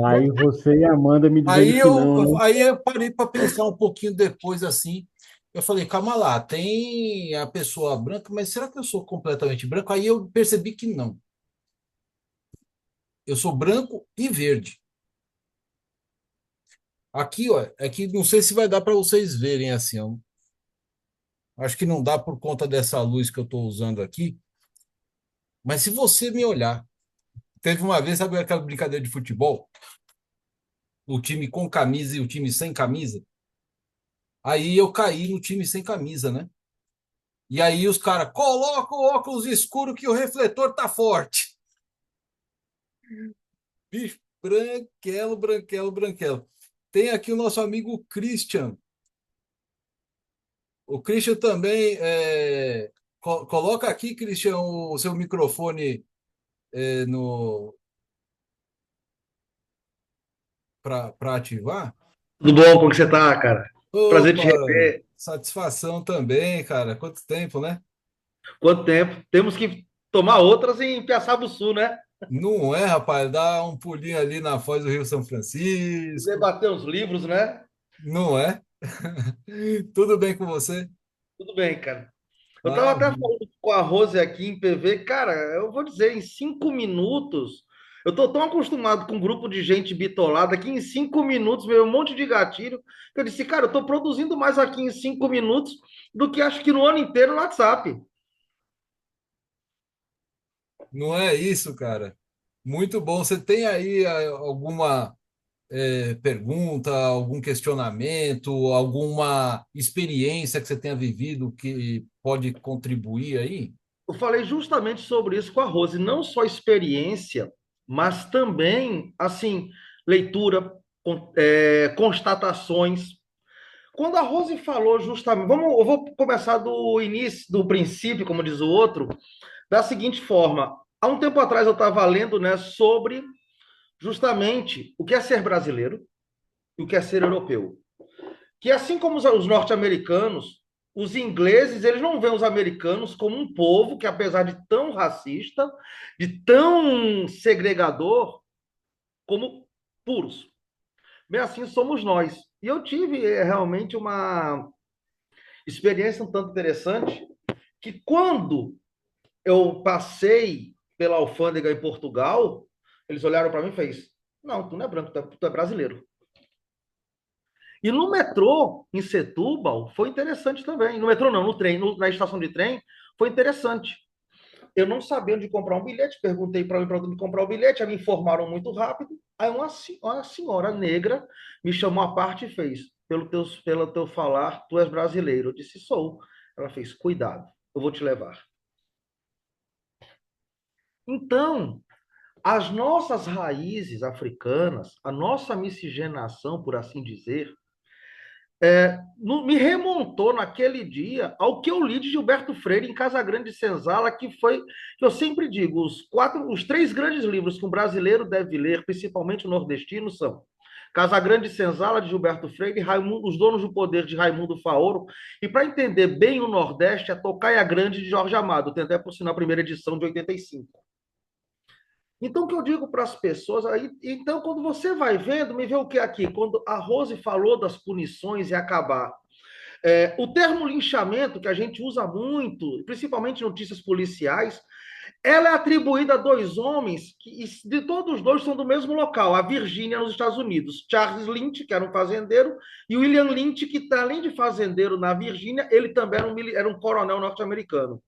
Aí você e a Amanda me dizendo aí que não, né? eu parei para pensar um pouquinho depois assim. Eu falei, calma lá, tem a pessoa branca, mas será que eu sou completamente branco? Aí eu percebi que não. Eu sou branco e verde. Aqui, ó, é que não sei se vai dar para vocês verem assim, ó. Acho que não dá por conta dessa luz que eu estou usando aqui. Mas se você me olhar, teve uma vez, sabe aquela brincadeira de futebol? O time com camisa e o time sem camisa? Aí eu caí no time sem camisa, né? E aí os caras, coloca o óculos escuro que o refletor tá forte. Bicho, branquelo, branquelo, branquelo. Tem aqui o nosso amigo Christian. O Christian também coloca aqui, Christian, o seu microfone no para ativar. Tudo bom? Como que você tá, cara? Prazer te Opa, rever. satisfação também, cara. Quanto tempo, né? Quanto tempo? Temos que tomar outras em Piaçabuçu, né? Não é, rapaz? Dá um pulinho ali na Foz do Rio São Francisco. Debater os livros, né? Não é? Tudo bem com você? Tudo bem, cara. Eu tava até Maravilha. falando com a Rose aqui em PV, cara, eu vou dizer, em 5 minutos, eu tô tão acostumado com um grupo de gente bitolada que em 5 minutos veio um monte de gatilho, que eu disse, cara, eu tô produzindo mais aqui em 5 minutos do que acho que no ano inteiro no WhatsApp. Não é isso, cara. Muito bom. Você tem aí alguma pergunta, algum questionamento, alguma experiência que você tenha vivido que pode contribuir aí? Eu falei justamente sobre isso com a Rose, não só experiência, mas também, assim, leitura, constatações. Quando a Rose falou justamente, eu vou começar do início, do princípio, como diz o outro, da seguinte forma. Há um tempo atrás eu estava lendo, né, sobre justamente o que é ser brasileiro e o que é ser europeu. Que assim como os norte-americanos, os ingleses, eles não veem os americanos como um povo que, apesar de tão racista, de tão segregador, como puros. Bem assim somos nós. E eu tive realmente uma experiência um tanto interessante, que quando eu passei pela alfândega em Portugal, eles olharam para mim e fez: não, tu não é branco, tu é brasileiro. E no metrô, em Setúbal, foi interessante também. No metrô não, no trem, na estação de trem, foi interessante. Eu não sabia onde comprar um bilhete, perguntei para onde comprar o bilhete, aí me informaram muito rápido. Aí uma senhora negra me chamou à parte e fez: pelo teu falar, tu és brasileiro. Eu disse: sou. Ela fez: cuidado, eu vou te levar. Então, as nossas raízes africanas, a nossa miscigenação, por assim dizer, me remontou naquele dia ao que eu li de Gilberto Freire em Casagrande de Senzala, que foi, que eu sempre digo, os 3 grandes livros que um brasileiro deve ler, principalmente o nordestino, são Casagrande de Senzala, de Gilberto Freire, Os Donos do Poder, de Raimundo Faoro, e para entender bem o Nordeste, é Tocaia Grande, de Jorge Amado, tem até por sinal a primeira edição de 85. Então, o que eu digo para as pessoas, aí, então, quando você vai vendo, me vê o que aqui? Quando a Rose falou das punições e acabar. O termo linchamento, que a gente usa muito, principalmente em notícias policiais, ela é atribuída a dois homens que, de todos os dois, são do mesmo local, a Virgínia, nos Estados Unidos. Charles Lynch, que era um fazendeiro, e William Lynch, que, além de fazendeiro na Virgínia, ele também era um coronel norte-americano.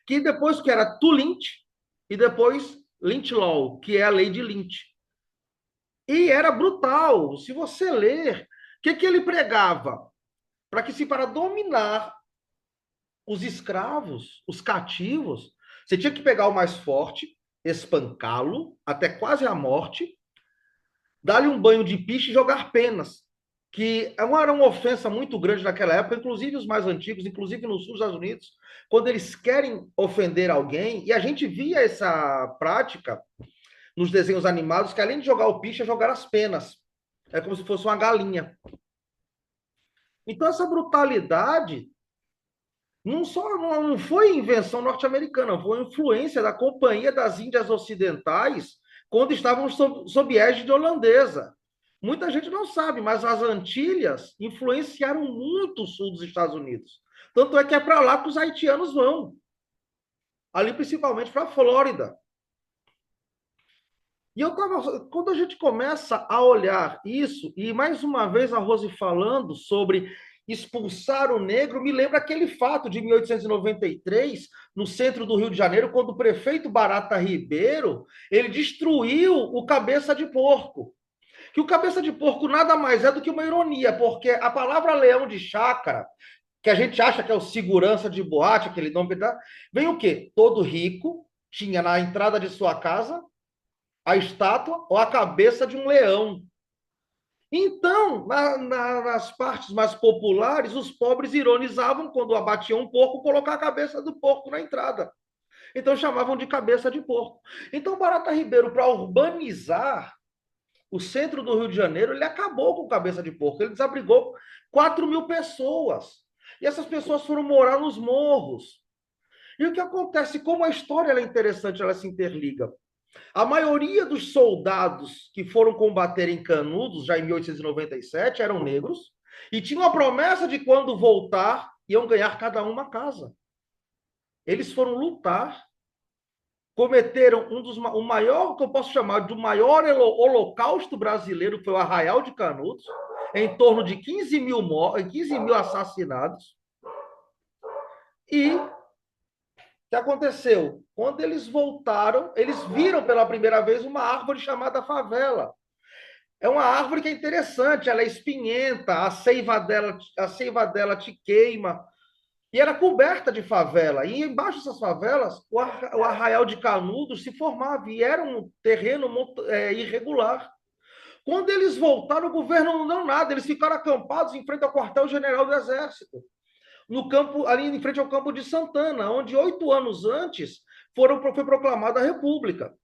Que depois que era to Lynch, e depois Lynch Law, que é a lei de Lynch. E era brutal. Se você ler, o que ele pregava? Para dominar os escravos, os cativos, você tinha que pegar o mais forte, espancá-lo até quase a morte, dar-lhe um banho de piche e jogar penas, que era uma ofensa muito grande naquela época, inclusive os mais antigos, inclusive no sul dos Estados Unidos, quando eles querem ofender alguém, e a gente via essa prática nos desenhos animados, que além de jogar o piche, é jogar as penas. É como se fosse uma galinha. Então, essa brutalidade não foi invenção norte-americana, foi influência da Companhia das Índias Ocidentais quando estavam sob égide holandesa. Muita gente não sabe, mas as Antilhas influenciaram muito o sul dos Estados Unidos. Tanto é que é para lá que os haitianos vão. Ali, principalmente para a Flórida. E quando a gente começa a olhar isso, e mais uma vez a Rose falando sobre expulsar o negro, me lembra aquele fato de 1893, no centro do Rio de Janeiro, quando o prefeito Barata Ribeiro, ele destruiu o cabeça de porco. Que o cabeça de porco nada mais é do que uma ironia, porque a palavra leão de chácara, que a gente acha que é o segurança de boate, aquele nome, vem o quê? Todo rico tinha na entrada de sua casa a estátua ou a cabeça de um leão. Então, nas partes mais populares, os pobres ironizavam quando abatiam um porco, colocar a cabeça do porco na entrada. Então, chamavam de cabeça de porco. Então, Barata Ribeiro, para urbanizar o centro do Rio de Janeiro, ele acabou com cabeça de porco. Ele desabrigou 4.000 pessoas. E essas pessoas foram morar nos morros. E o que acontece? Como a história é interessante, ela se interliga. A maioria dos soldados que foram combater em Canudos, já em 1897, eram negros, e tinham a promessa de, quando voltar, iam ganhar cada uma casa. Eles foram lutar, cometeram o maior, que eu posso chamar de o maior holocausto brasileiro, foi o Arraial de Canudos, em torno de 15 mil assassinados. E o que aconteceu? Quando eles voltaram, eles viram pela primeira vez uma árvore chamada favela. É uma árvore que é interessante, ela é espinhenta, a seiva dela te queima, e era coberta de favela. E embaixo dessas favelas, o Arraial de Canudos se formava, e era um terreno irregular. Quando eles voltaram, o governo não deu nada, eles ficaram acampados em frente ao quartel-general do Exército, no campo, ali em frente ao campo de Santana, onde 8 anos antes foi proclamada a República.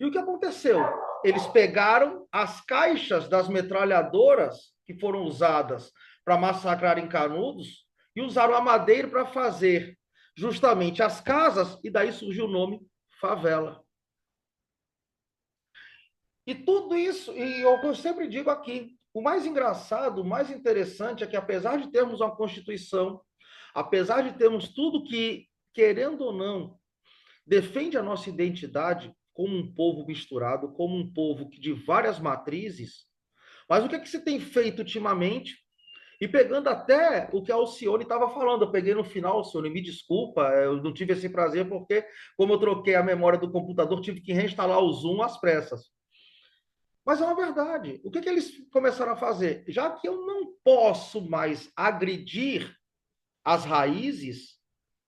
E o que aconteceu? Eles pegaram as caixas das metralhadoras que foram usadas para massacrar em Canudos e usaram a madeira para fazer justamente as casas, e daí surgiu o nome favela. E tudo isso, e eu sempre digo aqui, o mais engraçado, o mais interessante é que, apesar de termos uma Constituição, apesar de termos tudo que, querendo ou não, defende a nossa identidade como um povo misturado, como um povo de várias matrizes, mas o que é que se tem feito ultimamente? E pegando até o que a Alcione estava falando, eu peguei no final, Alcione, me desculpa, eu não tive esse prazer, porque como eu troquei a memória do computador, tive que reinstalar o Zoom às pressas. Mas é uma verdade. O que que eles começaram a fazer? Já que eu não posso mais agredir as raízes,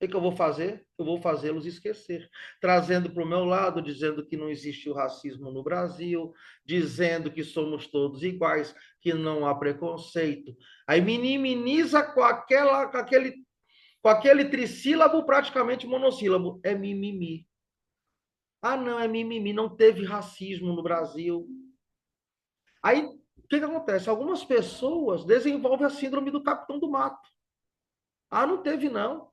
o que eu vou fazer? Eu vou fazê-los esquecer. Trazendo para o meu lado, dizendo que não existe o racismo no Brasil, dizendo que somos todos iguais, que não há preconceito. Aí minimiza com aquele trissílabo praticamente monossílabo. É mimimi. Ah, não, é mimimi. Não teve racismo no Brasil. Aí, o que acontece? Algumas pessoas desenvolvem a síndrome do capitão do mato. Ah, não teve, não.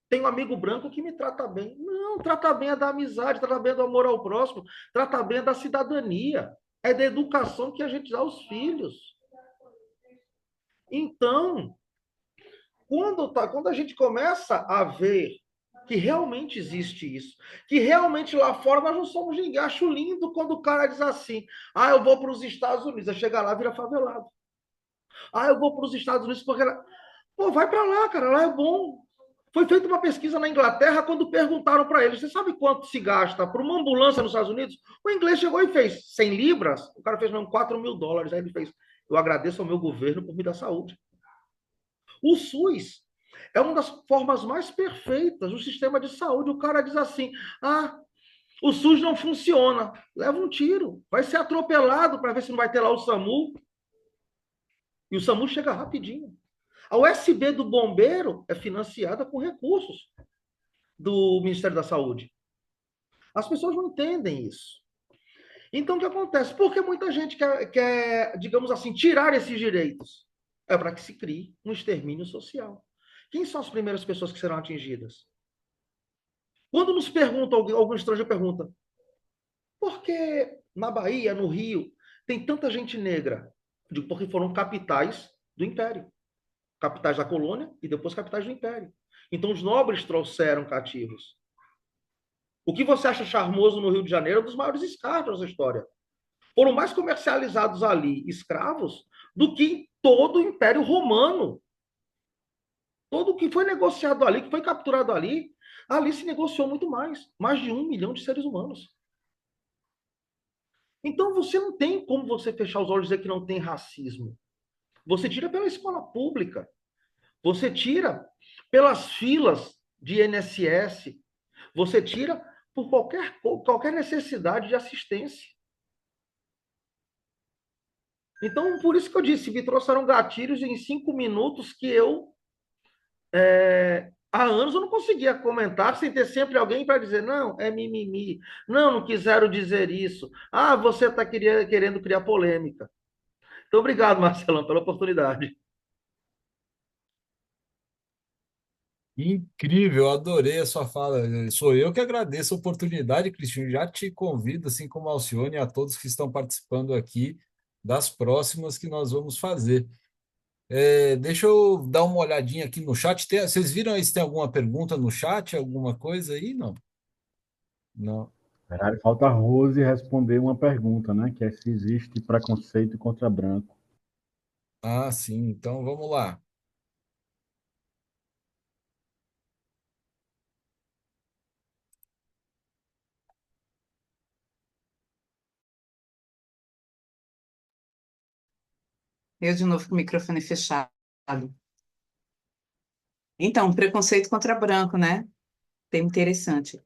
Tenho um amigo branco que me trata bem. Não, tratar bem é da amizade, tratar bem é do amor ao próximo, tratar bem é da cidadania, é da educação que a gente dá aos filhos. Então, quando a gente começa a ver que realmente existe isso, que realmente lá fora nós não somos ninguém. Acho lindo quando o cara diz assim: ah, eu vou para os Estados Unidos, aí chega lá, vira favelado. Ah, eu vou para os Estados Unidos porque. Pô, vai para lá, cara, lá é bom. Foi feita uma pesquisa na Inglaterra quando perguntaram para eles: você sabe quanto se gasta por uma ambulância nos Estados Unidos? O inglês chegou e fez 100 libras, o cara fez mesmo $4.000. Aí ele fez: eu agradeço ao meu governo por me dar saúde. O SUS é uma das formas mais perfeitas do sistema de saúde. O cara diz assim: ah, o SUS não funciona. Leva um tiro, vai ser atropelado para ver se não vai ter lá o SAMU. E o SAMU chega rapidinho. A USB do bombeiro é financiada com recursos do Ministério da Saúde. As pessoas não entendem isso. Então, o que acontece? Porque muita gente quer, digamos assim, tirar esses direitos. É para que se crie um extermínio social. Quem são as primeiras pessoas que serão atingidas? Quando nos perguntam, algum estrangeiro pergunta, por que na Bahia, no Rio, tem tanta gente negra? Digo, porque foram capitais do Império. Capitais da colônia e depois capitais do Império. Então, os nobres trouxeram cativos. O que você acha charmoso no Rio de Janeiro é um dos maiores escravos da história. Foram mais comercializados ali escravos do que em todo o Império Romano. Todo o que foi negociado ali, que foi capturado ali, ali se negociou muito mais de 1 milhão de seres humanos. Então você não tem como você fechar os olhos e dizer que não tem racismo. Você tira pela escola pública, você tira pelas filas de INSS, você tira por qualquer necessidade de assistência. Então, por isso que eu disse, me trouxeram gatilhos em 5 minutos que eu, há anos, eu não conseguia comentar sem ter sempre alguém para dizer, não, é mimimi, não quiseram dizer isso, ah, você está querendo criar polêmica. Então, obrigado, Marcelão, pela oportunidade. Incrível, adorei a sua fala. Sou eu que agradeço a oportunidade, Cristiano. Já te convido, assim como a Alcione, e a todos que estão participando aqui das próximas que nós vamos fazer. Deixa eu dar uma olhadinha aqui no chat. Vocês viram aí se tem alguma pergunta no chat, alguma coisa aí? Não. Não. Verdade, falta a Rose responder uma pergunta, né? Que é se existe preconceito contra branco. Ah, sim. Então vamos lá. Eu de novo com o microfone fechado. Então, preconceito contra branco, né? Tema interessante.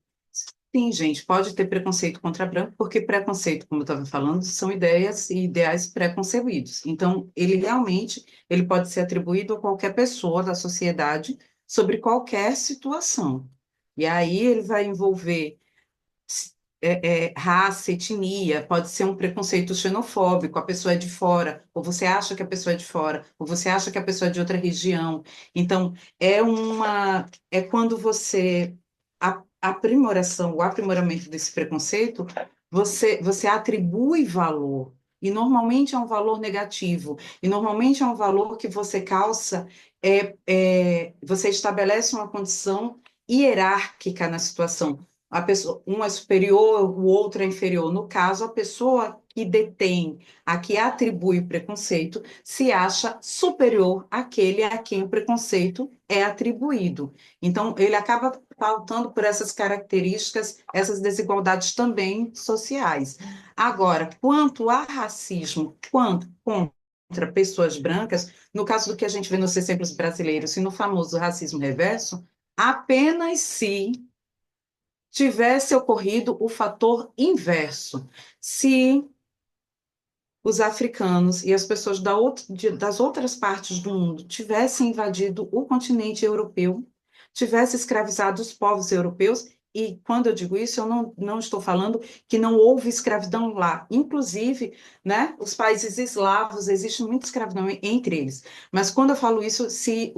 Sim, gente, pode ter preconceito contra branco, porque preconceito, como eu estava falando, são ideias e ideais pré-concebidos. Então, ele realmente, ele pode ser atribuído a qualquer pessoa da sociedade sobre qualquer situação. E aí ele vai envolver raça, etnia, pode ser um preconceito xenofóbico, a pessoa é de fora, ou você acha que a pessoa é de fora, ou você acha que a pessoa é de outra região. Então, é quando você, a aprimoração, o aprimoramento desse preconceito, você atribui valor, e normalmente é um valor negativo, e normalmente é um valor que você calça, você estabelece uma condição hierárquica na situação, a pessoa, um é superior, o outro é inferior. No caso, a pessoa que detém, a que atribui o preconceito, se acha superior àquele a quem o preconceito é atribuído. Então, ele acaba pautando por essas características, essas desigualdades também sociais. Agora, quanto a racismo, quanto contra pessoas brancas, no caso do que a gente vê nos exemplos brasileiros e no famoso racismo reverso, apenas se tivesse ocorrido o fator inverso. Se os africanos e as pessoas das outras partes do mundo tivessem invadido o continente europeu, tivessem escravizado os povos europeus, e quando eu digo isso, eu não estou falando que não houve escravidão lá. Inclusive, né, os países eslavos, existe muita escravidão entre eles. Mas quando eu falo isso, se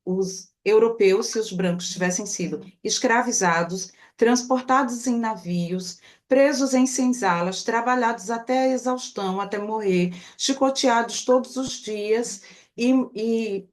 os europeus, se os brancos tivessem sido escravizados, transportados em navios, presos em senzalas, trabalhados até a exaustão, até morrer, chicoteados todos os dias e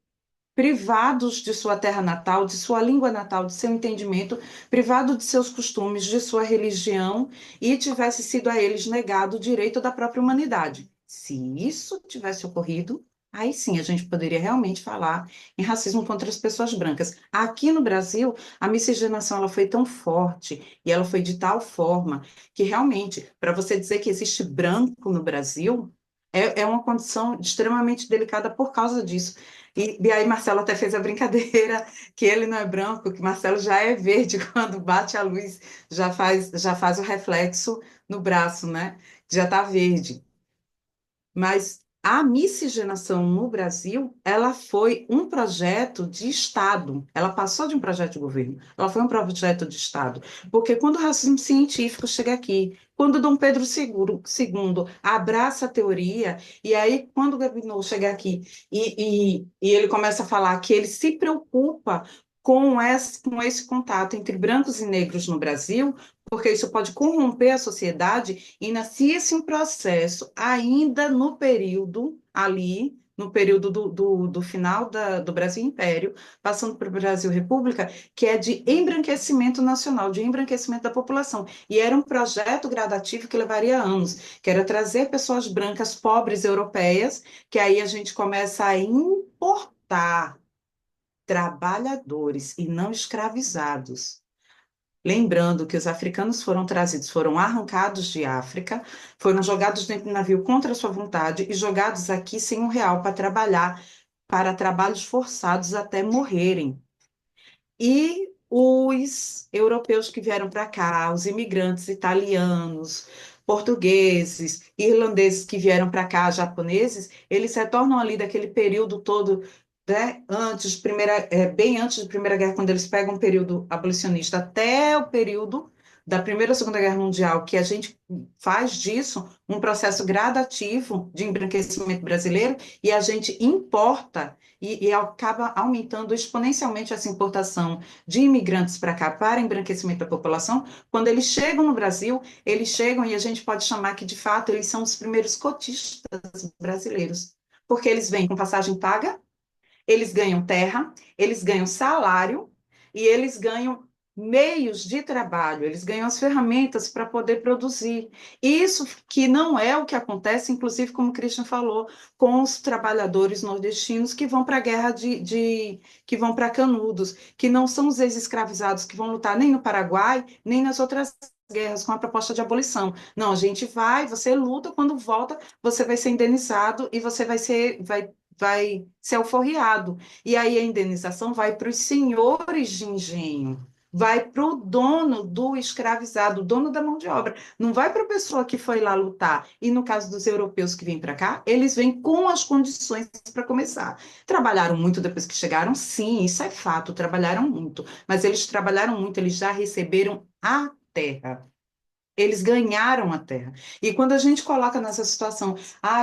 privados de sua terra natal, de sua língua natal, de seu entendimento, privado de seus costumes, de sua religião, e tivesse sido a eles negado o direito da própria humanidade. Se isso tivesse ocorrido, aí sim a gente poderia realmente falar em racismo contra as pessoas brancas. Aqui no Brasil, a miscigenação ela foi tão forte e ela foi de tal forma que realmente, para você dizer que existe branco no Brasil, é uma condição extremamente delicada por causa disso. E aí Marcelo até fez a brincadeira que ele não é branco, que Marcelo já é verde quando bate a luz, já faz o reflexo no braço, né? Já está verde. Mas a miscigenação no Brasil, ela foi um projeto de Estado. Ela passou de um projeto de governo. Ela foi um projeto de Estado. Porque quando o racismo científico chega aqui, quando Dom Pedro II abraça a teoria, e aí quando o Gobineau chega aqui e ele começa a falar que ele se preocupa com esse contato entre brancos e negros no Brasil, porque isso pode corromper a sociedade, inicia-se um processo ainda no período ali, no período do final do Brasil Império, passando para o Brasil República, que é de embranquecimento nacional, de embranquecimento da população. E era um projeto gradativo que levaria anos, que era trazer pessoas brancas, pobres, europeias, que aí a gente começa a importar trabalhadores e não escravizados. Lembrando que os africanos foram trazidos, foram arrancados de África, foram jogados dentro do navio contra sua vontade e jogados aqui sem R$ 1 para trabalhar, para trabalhos forçados até morrerem. E os europeus que vieram para cá, os imigrantes italianos, portugueses, irlandeses que vieram para cá, japoneses, eles retornam ali daquele período todo, né, bem antes da Primeira Guerra, quando eles pegam o período abolicionista até o período da Primeira e Segunda Guerra Mundial, que a gente faz disso um processo gradativo de embranquecimento brasileiro e a gente importa e acaba aumentando exponencialmente essa importação de imigrantes para cá, para embranquecimento da população. Quando eles chegam no Brasil, eles chegam e a gente pode chamar que, de fato, eles são os primeiros cotistas brasileiros, porque eles vêm com passagem paga, eles ganham terra, eles ganham salário e eles ganham meios de trabalho, eles ganham as ferramentas para poder produzir. Isso que não é o que acontece, inclusive, como o Christian falou, com os trabalhadores nordestinos que vão para a guerra que vão para Canudos, que não são os ex-escravizados que vão lutar nem no Paraguai, nem nas outras guerras com a proposta de abolição. Não, a gente você luta, quando volta, você vai ser indenizado e você vai ser alforriado. E aí a indenização vai para os senhores de engenho, vai para o dono do escravizado, o dono da mão de obra. Não vai para a pessoa que foi lá lutar. E no caso dos europeus que vêm para cá, eles vêm com as condições para começar. Trabalharam muito depois que chegaram? Sim, isso é fato, trabalharam muito. Mas eles trabalharam muito, eles já receberam a terra. Eles ganharam a terra. E quando a gente coloca nessa situação,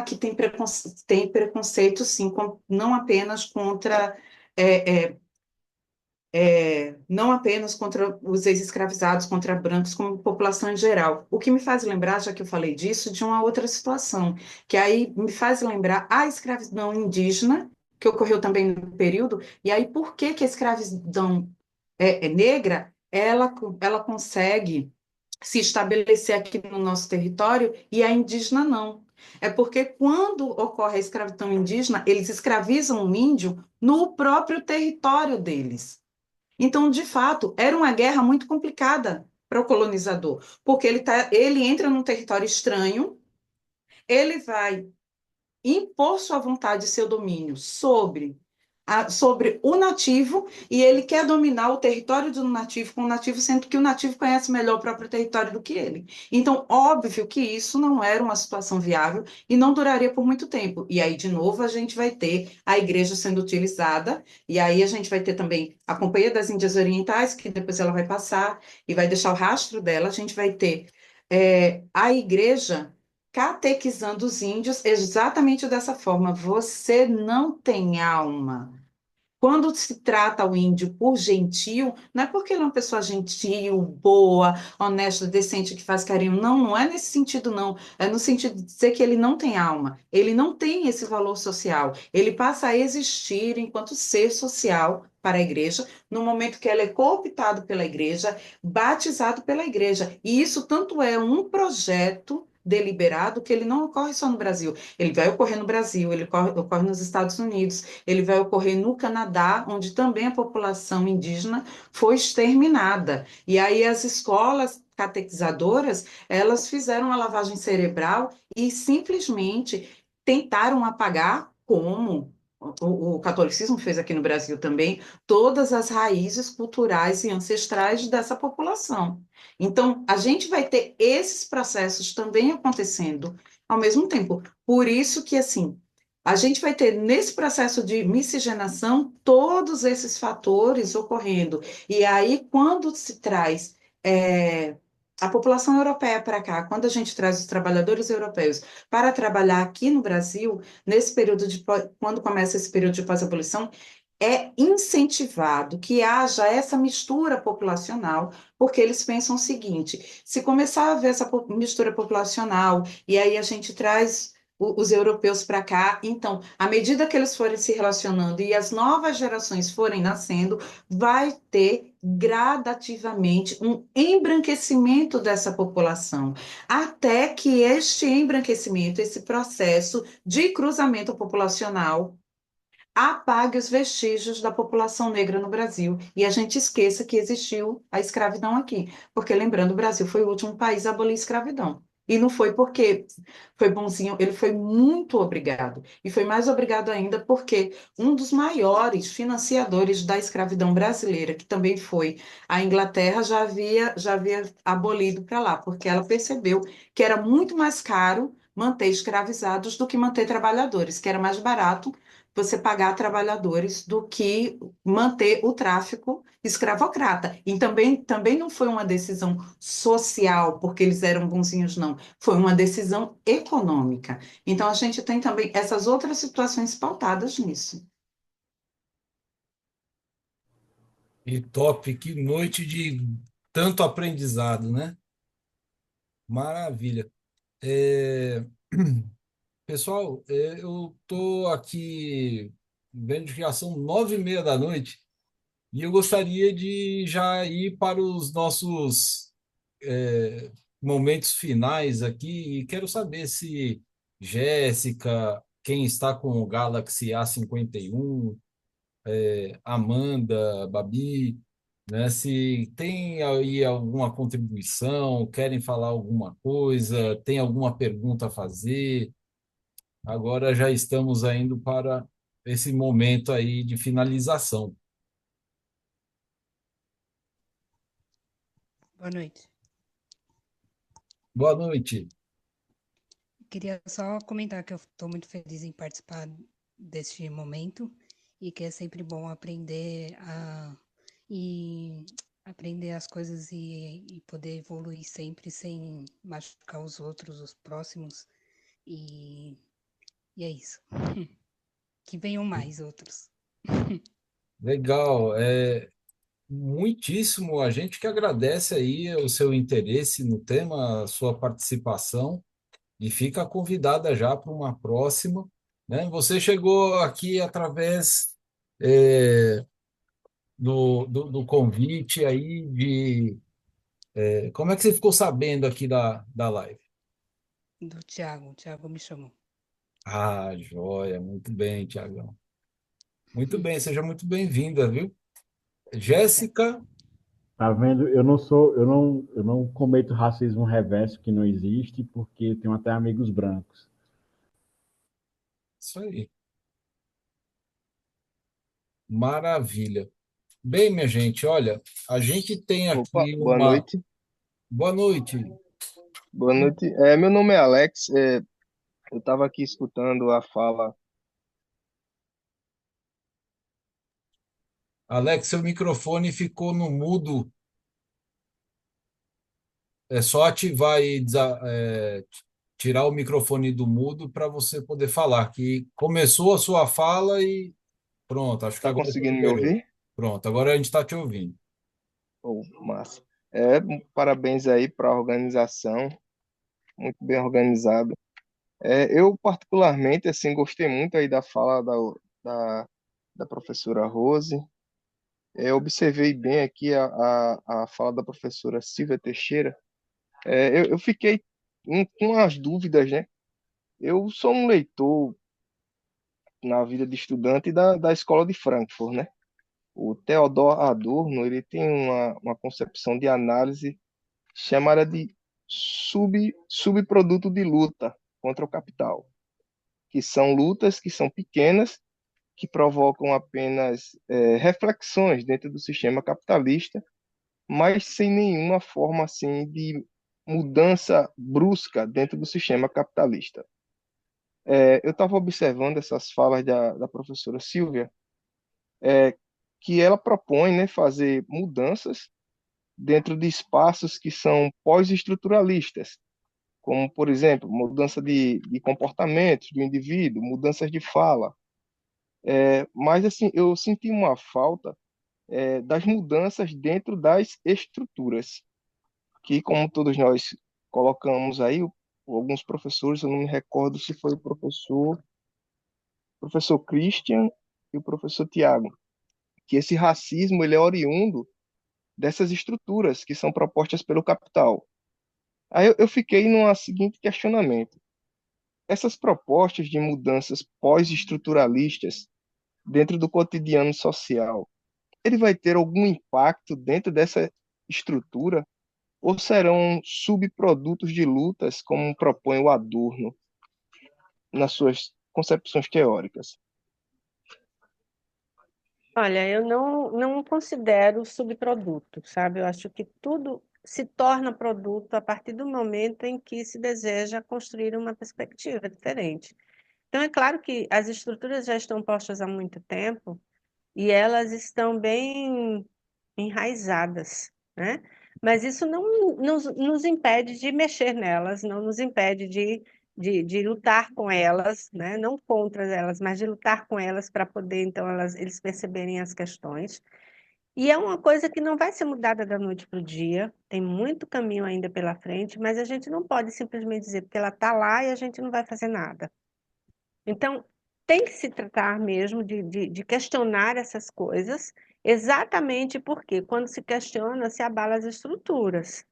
que tem preconceito, sim, não apenas contra, é, é, não apenas contra os ex-escravizados, contra brancos, como população em geral. O que me faz lembrar, já que eu falei disso, de uma outra situação, que aí me faz lembrar a escravidão indígena, que ocorreu também no período, e aí por que que a escravidão negra, ela consegue se estabelecer aqui no nosso território e a indígena não. É porque quando ocorre a escravidão indígena, eles escravizam o índio no próprio território deles. Então, de fato, era uma guerra muito complicada para o colonizador, porque ele entra num território estranho, ele vai impor sua vontade e seu domínio sobre o nativo, e ele quer dominar o território do nativo com o nativo, sendo que o nativo conhece melhor o próprio território do que ele. Então, óbvio que isso não era uma situação viável e não duraria por muito tempo. E aí, de novo, a gente vai ter a igreja sendo utilizada, e aí a gente vai ter também a Companhia das Índias Orientais, que depois ela vai passar e vai deixar o rastro dela, a gente vai ter a igreja catequizando os índios exatamente dessa forma. Você não tem alma. Quando se trata o índio por gentil, não é porque ele é uma pessoa gentil, boa, honesta, decente, que faz carinho. Não, não é nesse sentido, não. É no sentido de dizer que ele não tem alma. Ele não tem esse valor social. Ele passa a existir enquanto ser social para a igreja, no momento que ele é cooptado pela igreja, batizado pela igreja. E isso tanto é um projeto deliberado que ele não ocorre só no Brasil. Ele vai ocorrer no Brasil, ele ocorre nos Estados Unidos, ele vai ocorrer no Canadá, onde também a população indígena foi exterminada. E aí as escolas catequizadoras, elas fizeram a lavagem cerebral e simplesmente tentaram apagar, como o catolicismo fez aqui no Brasil também, todas as raízes culturais e ancestrais dessa população. Então, a gente vai ter esses processos também acontecendo ao mesmo tempo. Por isso que, assim, a gente vai ter nesse processo de miscigenação todos esses fatores ocorrendo. E aí, quando se traz a população europeia para cá, quando a gente traz os trabalhadores europeus para trabalhar aqui no Brasil, nesse período de quando começa esse período de pós-abolição, é incentivado que haja essa mistura populacional, porque eles pensam o seguinte: se começar a haver essa mistura populacional, e aí a gente traz os europeus para cá, então, à medida que eles forem se relacionando e as novas gerações forem nascendo, vai ter gradativamente um embranquecimento dessa população, até que este embranquecimento, esse processo de cruzamento populacional, apague os vestígios da população negra no Brasil e a gente esqueça que existiu a escravidão aqui, porque lembrando, o Brasil foi o último país a abolir a escravidão. E não foi porque foi bonzinho, ele foi muito obrigado. E foi mais obrigado ainda porque um dos maiores financiadores da escravidão brasileira, que também foi a Inglaterra, já havia abolido para lá, porque ela percebeu que era muito mais caro manter escravizados do que manter trabalhadores, que era mais barato você pagar trabalhadores do que manter o tráfico escravocrata. E também não foi uma decisão social, porque eles eram bonzinhos, não. Foi uma decisão econômica. Então, a gente tem também essas outras situações pautadas nisso. E top, que noite de tanto aprendizado, né? Maravilha. É, Pessoal, eu estou aqui vendo que já são 9:30 da noite e eu gostaria de já ir para os nossos momentos finais aqui e quero saber se Jéssica, quem está com o Galaxy A51, Amanda, Babi, né, se tem aí alguma contribuição, querem falar alguma coisa, tem alguma pergunta a fazer. Agora já estamos indo para esse momento aí de finalização. Boa noite. Boa noite. Queria só comentar que eu estou muito feliz em participar deste momento e que é sempre bom e aprender as coisas e poder evoluir sempre sem machucar os outros, os próximos. E é isso. Que venham mais outros. Legal. Muitíssimo. A gente que agradece aí o seu interesse no tema, a sua participação e fica convidada já para uma próxima, né? Você chegou aqui através do convite aí como é que você ficou sabendo aqui da live? Do Thiago. O Thiago me chamou. Ah, joia. Muito bem, Tiagão. Muito bem, seja muito bem-vinda, viu? Jéssica, Tá vendo? Eu não cometo racismo reverso que não existe, porque tenho até amigos brancos. isso aí. Maravilha. Bem, minha gente, olha, a gente tem Opa, aqui boa uma. noite. Boa noite. Boa noite. Meu nome é Alex. Eu estava aqui escutando a fala. Alex, seu microfone ficou no mudo. É só ativar e tirar o microfone do mudo para você poder falar, que começou a sua fala e Pronto, acho que Tá agora você conseguindo me liberou. ouvir? Pronto, agora a gente está te ouvindo. Oh, massa. Parabéns aí para a organização, muito bem organizado. Eu, particularmente, assim, gostei muito aí da fala da, da professora Rose. Observei bem aqui a fala da professora Silvia Teixeira. Eu fiquei com as dúvidas, né? Eu sou um leitor na vida de estudante da Escola de Frankfurt, né? O Theodor Adorno, ele tem uma concepção de análise chamada de subproduto de luta contra o capital, que são lutas que são pequenas, que provocam apenas reflexões dentro do sistema capitalista, mas sem nenhuma forma assim de mudança brusca dentro do sistema capitalista. Eu estava observando essas falas da professora Silvia, que ela propõe, né, fazer mudanças dentro de espaços que são pós-estruturalistas, como, por exemplo, mudança de comportamentos do indivíduo, mudanças de fala. Mas, assim, eu senti uma falta das mudanças dentro das estruturas, que, como todos nós colocamos aí, alguns professores, eu não me recordo se foi o professor Christian e o professor Tiago, que esse racismo ele é oriundo dessas estruturas que são propostas pelo capital. Aí eu fiquei num seguinte questionamento. Essas propostas de mudanças pós-estruturalistas dentro do cotidiano social, ele vai ter algum impacto dentro dessa estrutura ou serão subprodutos de lutas, como propõe o Adorno nas suas concepções teóricas? Olha, eu não considero subproduto, sabe? Eu acho que tudo se torna produto a partir do momento em que se deseja construir uma perspectiva diferente. Então, é claro que as estruturas já estão postas há muito tempo e elas estão bem enraizadas, né? Mas isso não nos impede de mexer nelas, não nos impede de lutar com elas, né? Não contra elas, mas de lutar com elas para poder, então, eles perceberem as questões. E é uma coisa que não vai ser mudada da noite para o dia, tem muito caminho ainda pela frente, mas a gente não pode simplesmente dizer porque ela está lá e a gente não vai fazer nada. Então, tem que se tratar mesmo de questionar essas coisas, exatamente porque, quando se questiona, se abala as estruturas.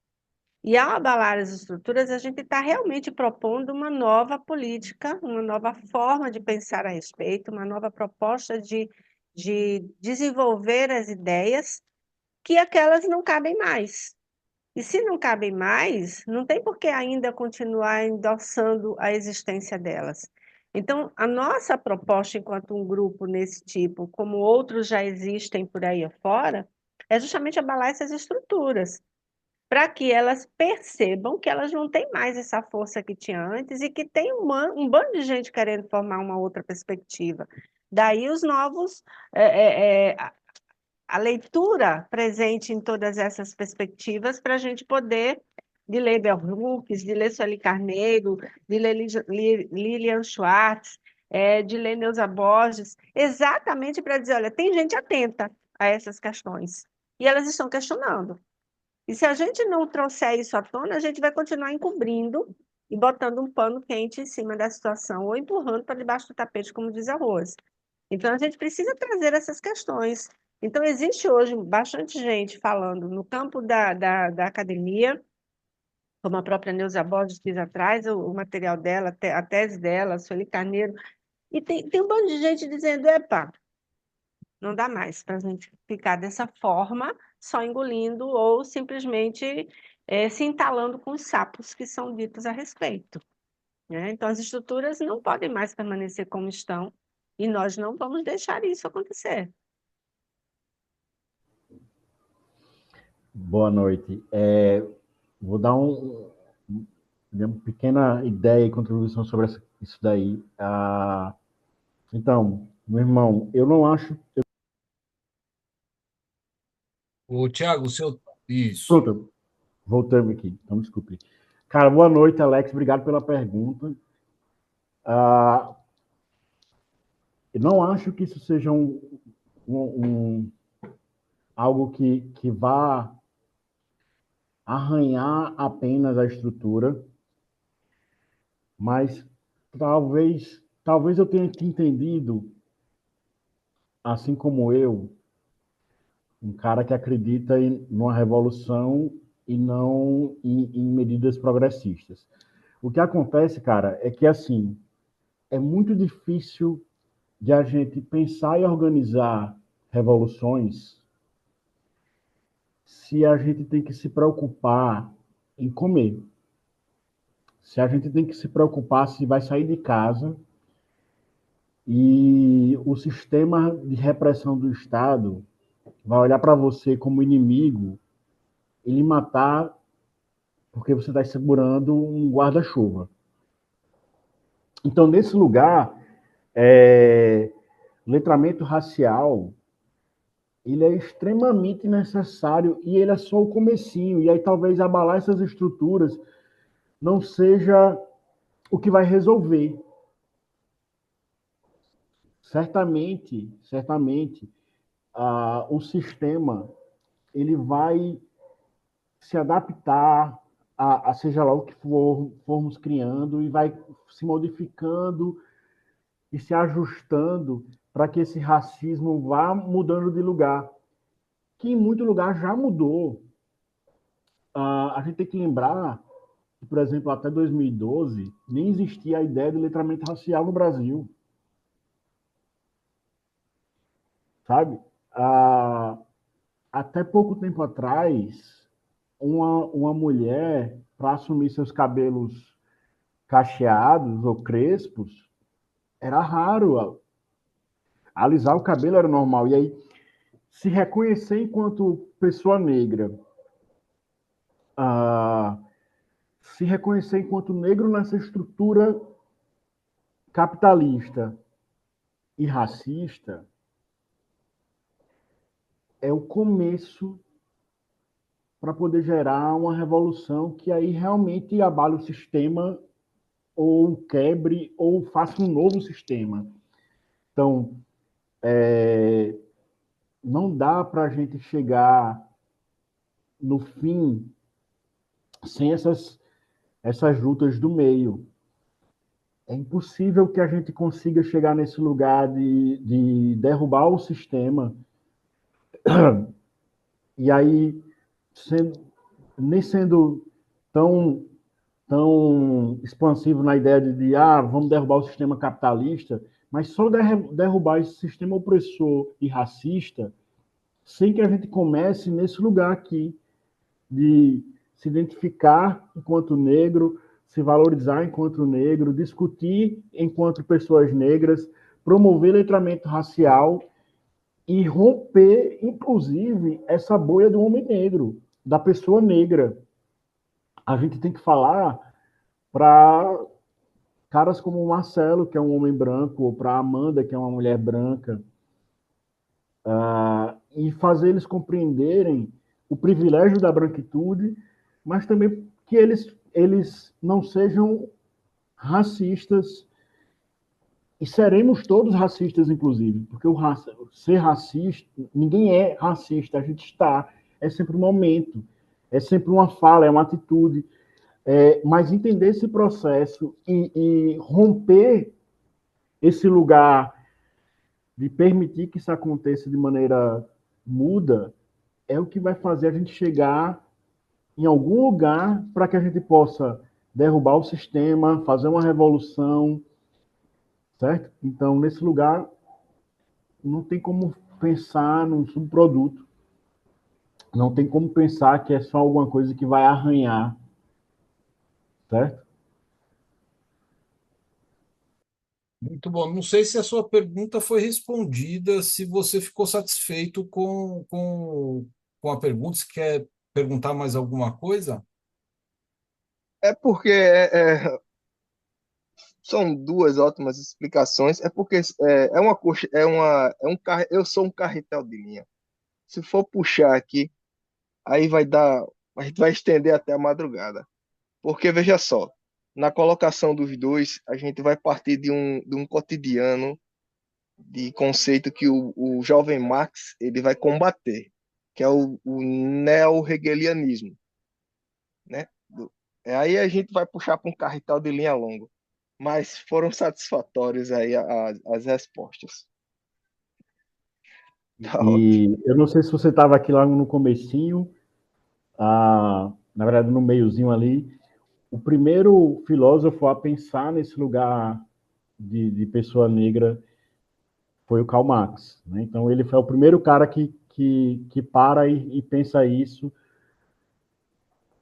E, ao abalar as estruturas, a gente está realmente propondo uma nova política, uma nova forma de pensar a respeito, uma nova proposta de desenvolver as ideias, que aquelas não cabem mais. E se não cabem mais, não tem por que ainda continuar endossando a existência delas. Então, a nossa proposta enquanto um grupo nesse tipo, como outros já existem por aí afora, é justamente abalar essas estruturas, para que elas percebam que elas não têm mais essa força que tinha antes e que tem um bando de gente querendo formar uma outra perspectiva. Daí os novos, a leitura presente em todas essas perspectivas para a gente poder, de ler Bell Hooks, de ler Sueli Carneiro, de ler Lilian Schwartz, de ler Neuza Borges, exatamente para dizer, olha, tem gente atenta a essas questões, e elas estão questionando. E se a gente não trouxer isso à tona, a gente vai continuar encobrindo e botando um pano quente em cima da situação, ou empurrando para debaixo do tapete, como diz a Rose. Então, a gente precisa trazer essas questões. Então, existe hoje bastante gente falando no campo da academia, como a própria Neuza Borges fez atrás, o material dela, a tese dela, a Sueli Carneiro, e tem um bando de gente dizendo, epa, não dá mais para a gente ficar dessa forma, só engolindo ou simplesmente se entalando com os sapos que são ditos a respeito, né? Então, as estruturas não podem mais permanecer como estão e nós não vamos deixar isso acontecer. Boa noite. Vou dar uma pequena ideia e contribuição sobre isso daí. Então, meu irmão, eu não acho. Ô, Tiago, o seu. Isso. Pronto, voltando aqui. Então, desculpe. Cara, boa noite, Alex. Obrigado pela pergunta. Eu não acho que isso seja algo que vá arranhar apenas a estrutura, mas talvez eu tenha te entendido, assim como eu, um cara que acredita numa revolução e não em medidas progressistas. O que acontece, cara, é que assim é muito difícil de a gente pensar e organizar revoluções se a gente tem que se preocupar em comer, se a gente tem que se preocupar se vai sair de casa e o sistema de repressão do Estado vai olhar para você como inimigo e lhe matar porque você está segurando um guarda-chuva. Então, nesse lugar, letramento racial ele é extremamente necessário e ele é só o comecinho. E aí talvez abalar essas estruturas não seja o que vai resolver. Certamente, o sistema ele vai se adaptar a seja lá o que formos criando e vai se modificando e se ajustando para que esse racismo vá mudando de lugar, que em muito lugar já mudou. A gente tem que lembrar que, por exemplo, até 2012, nem existia a ideia de letramento racial no Brasil, sabe? Até pouco tempo atrás, uma mulher, para assumir seus cabelos cacheados ou crespos, era raro. Alisar o cabelo era normal. E aí, se reconhecer enquanto pessoa negra, ah, se reconhecer enquanto negro nessa estrutura capitalista e racista, é o começo para poder gerar uma revolução que aí realmente abale o sistema ou quebre ou faça um novo sistema. Então, não dá para a gente chegar no fim sem essas lutas do meio. É impossível que a gente consiga chegar nesse lugar de derrubar o sistema e aí nem sendo tão expansivo na ideia vamos derrubar o sistema capitalista, mas só derrubar esse sistema opressor e racista sem que a gente comece nesse lugar aqui de se identificar enquanto negro, se valorizar enquanto negro, discutir enquanto pessoas negras, promover letramento racial e romper, inclusive, essa bolha do homem negro, da pessoa negra. A gente tem que falar para caras como o Marcelo, que é um homem branco, ou para a Amanda, que é uma mulher branca, e fazer eles compreenderem o privilégio da branquitude, mas também que eles não sejam racistas, e seremos todos racistas, inclusive, porque ser racista, ninguém é racista, a gente está, é sempre um momento, é sempre uma fala, é uma atitude, mas entender esse processo e romper esse lugar de permitir que isso aconteça de maneira muda é o que vai fazer a gente chegar em algum lugar para que a gente possa derrubar o sistema, fazer uma revolução, certo? Então, nesse lugar, não tem como pensar num subproduto, não tem como pensar que é só alguma coisa que vai arranhar, certo? Muito bom. Não sei se a sua pergunta foi respondida, se você ficou satisfeito com a pergunta, se quer perguntar mais alguma coisa. É porque são duas ótimas explicações. É porque é uma coxa, eu sou um carretel de linha. Se for puxar aqui, aí a gente vai estender até a madrugada. Porque veja só, na colocação dos dois, a gente vai partir de um cotidiano de conceito que o jovem Marx ele vai combater, que é o neo-hegelianismo, né? Aí a gente vai puxar para um carretel de linha longa, mas foram satisfatórios aí as respostas. Tá ótimo. E eu não sei se você estava aqui lá no comecinho, na verdade no meiozinho ali, o primeiro filósofo a pensar nesse lugar de pessoa negra foi o Karl Marx, né? Então ele foi o primeiro cara que para e pensa isso,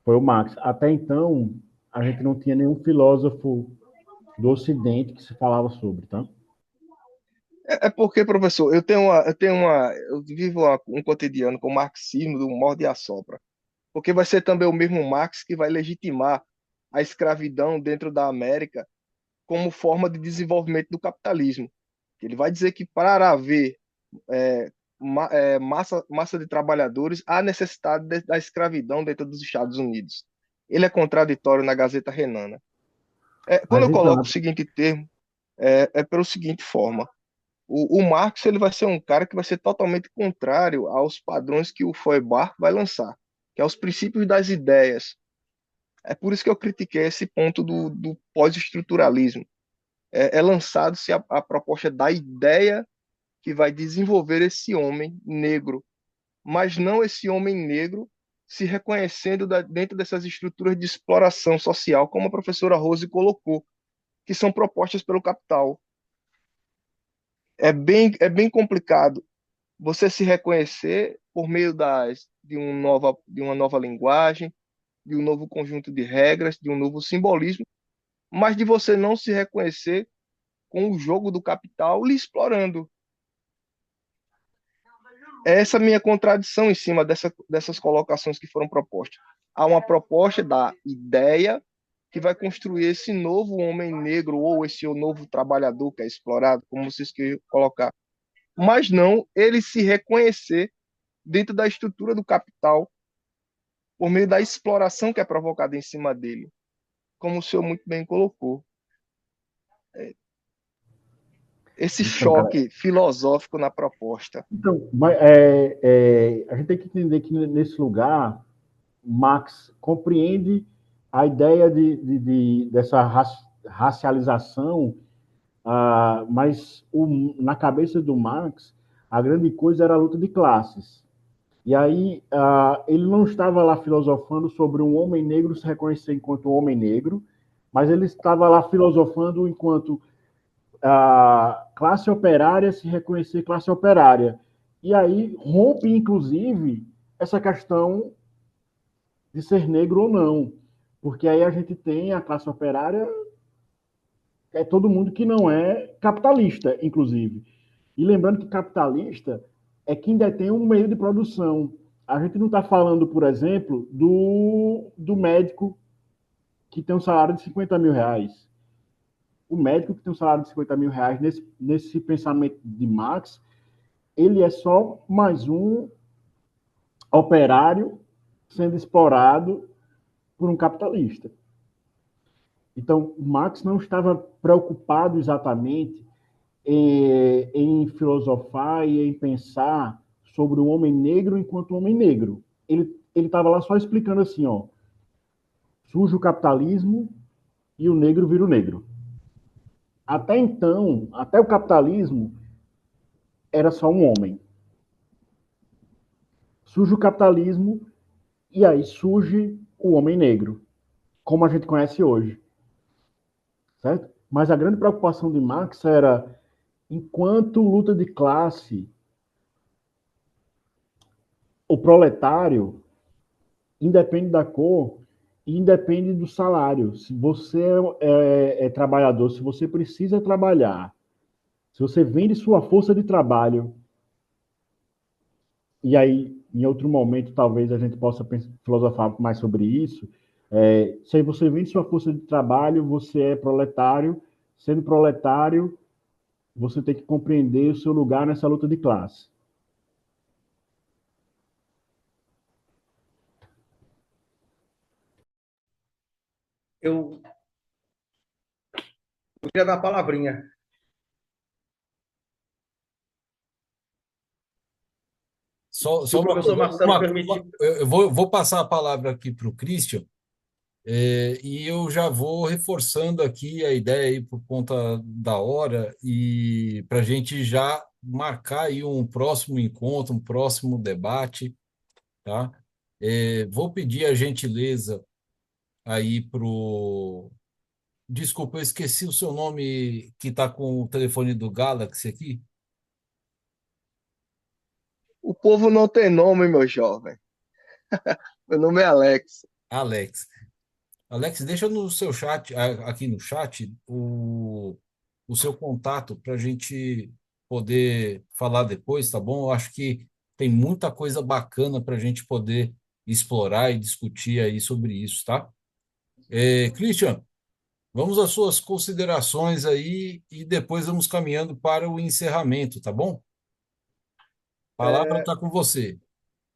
foi o Marx. Até então, a gente não tinha nenhum filósofo do Ocidente que se falava sobre, tá? É porque, professor, eu vivo um cotidiano com o marxismo do morde e assopra. Porque vai ser também o mesmo Marx que vai legitimar a escravidão dentro da América como forma de desenvolvimento do capitalismo. Ele vai dizer que para haver massa de trabalhadores, há necessidade da escravidão dentro dos Estados Unidos. Ele é contraditório na Gazeta Renana. Quando Mas eu coloco o então, seguinte termo, pela seguinte forma. O Marx ele vai ser um cara que vai ser totalmente contrário aos padrões que o Feuerbach vai lançar, que é os princípios das ideias. É por isso que eu critiquei esse ponto do pós-estruturalismo. É lançado-se a proposta da ideia que vai desenvolver esse homem negro, mas não esse homem negro se reconhecendo dentro dessas estruturas de exploração social, como a professora Rose colocou, que são propostas pelo capital. É bem complicado você se reconhecer por meio de uma nova linguagem, de um novo conjunto de regras, de um novo simbolismo, mas de você não se reconhecer com o jogo do capital lhe explorando. É essa minha contradição em cima dessas colocações que foram propostas. Há uma proposta da ideia que vai construir esse novo homem negro ou esse novo trabalhador que é explorado, como vocês querem colocar, mas não ele se reconhecer dentro da estrutura do capital por meio da exploração que é provocada em cima dele, como o senhor muito bem colocou. Esse então, cara, choque filosófico na proposta. então, a gente tem que entender que nesse lugar, Marx compreende a ideia dessa racialização, mas na cabeça do Marx, a grande coisa era a luta de classes. E aí, ele não estava lá filosofando sobre um homem negro se reconhecer enquanto um homem negro, mas ele estava lá filosofando enquanto a classe operária se reconhecer classe operária. E aí rompe, inclusive, essa questão de ser negro ou não. Porque aí a gente tem a classe operária, é todo mundo que não é capitalista, inclusive. E lembrando que capitalista é quem detém um meio de produção. A gente não está falando, por exemplo, do médico que tem um salário de 50 mil reais. O médico que tem um salário de 50 mil reais, nesse pensamento de Marx, ele é só mais um operário sendo explorado por um capitalista. Então, Marx não estava preocupado exatamente em filosofar e em pensar sobre o homem negro enquanto homem negro. Ele estava lá só explicando assim, ó, surge o capitalismo e o negro vira o negro. Até então, até o capitalismo era só um homem. Surge o capitalismo e aí surge o homem negro, como a gente conhece hoje, certo? Mas a grande preocupação de Marx era, enquanto luta de classe, o proletário independe da cor e independe do salário. Se você é trabalhador, se você precisa trabalhar, se você vende sua força de trabalho, e aí, em outro momento, talvez a gente possa filosofar mais sobre isso, se você vende sua força de trabalho, você é proletário. Sendo proletário, você tem que compreender o seu lugar nessa luta de classe. Eu queria dar a palavrinha. Se o professor Marcelo permitir. Eu vou passar a palavra aqui para o Christian, e eu já vou reforçando aqui a ideia aí por conta da hora e para a gente já marcar aí um próximo encontro, um próximo debate, tá? Vou pedir a gentileza aí pro... Desculpa, eu esqueci o seu nome que está com o telefone do Galaxy aqui. O povo não tem nome, meu jovem. Meu nome é Alex. Alex. Alex, deixa no seu chat, aqui no chat, o seu contato para a gente poder falar depois, tá bom? Eu acho que tem muita coisa bacana para a gente poder explorar e discutir aí sobre isso, tá? Christian, vamos às suas considerações aí e depois vamos caminhando para o encerramento, tá bom? A palavra está com você.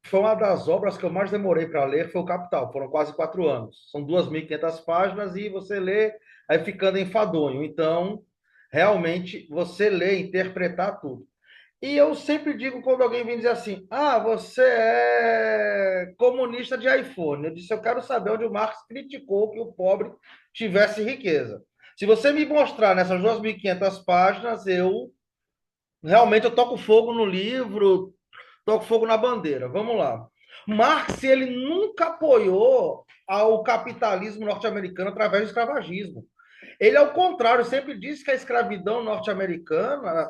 Foi uma das obras que eu mais demorei para ler, foi o Capital, foram quase 4 anos. São 2.500 páginas e você lê, aí ficando enfadonho. Então, realmente, você lê, interpretar tudo. E eu sempre digo quando alguém vem dizer assim, você é comunista de iPhone. Eu disse, eu quero saber onde o Marx criticou que o pobre tivesse riqueza. Se você me mostrar nessas 2.500 páginas, realmente eu toco fogo no livro, toco fogo na bandeira. Vamos lá. Marx, ele nunca apoiou ao capitalismo norte-americano através do escravagismo. Ele, ao contrário, sempre disse que a escravidão norte-americana,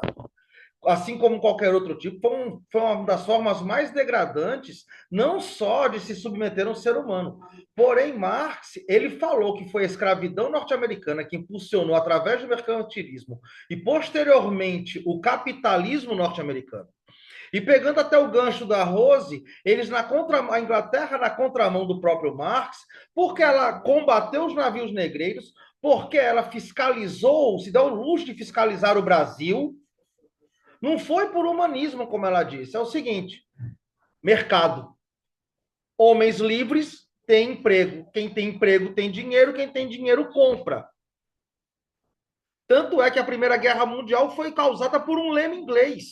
assim como qualquer outro tipo, foi uma das formas mais degradantes, não só de se submeter a um ser humano. Porém, Marx, ele falou que foi a escravidão norte-americana que impulsionou, através do mercantilismo, e posteriormente o capitalismo norte-americano. E pegando até o gancho da Rose, a Inglaterra na contramão do próprio Marx, porque ela combateu os navios negreiros, porque ela fiscalizou, se deu o luxo de fiscalizar o Brasil. Não foi por humanismo, como ela disse. É o seguinte: mercado. Homens livres têm emprego. Quem tem emprego tem dinheiro, quem tem dinheiro compra. Tanto é que a Primeira Guerra Mundial foi causada por um lema inglês.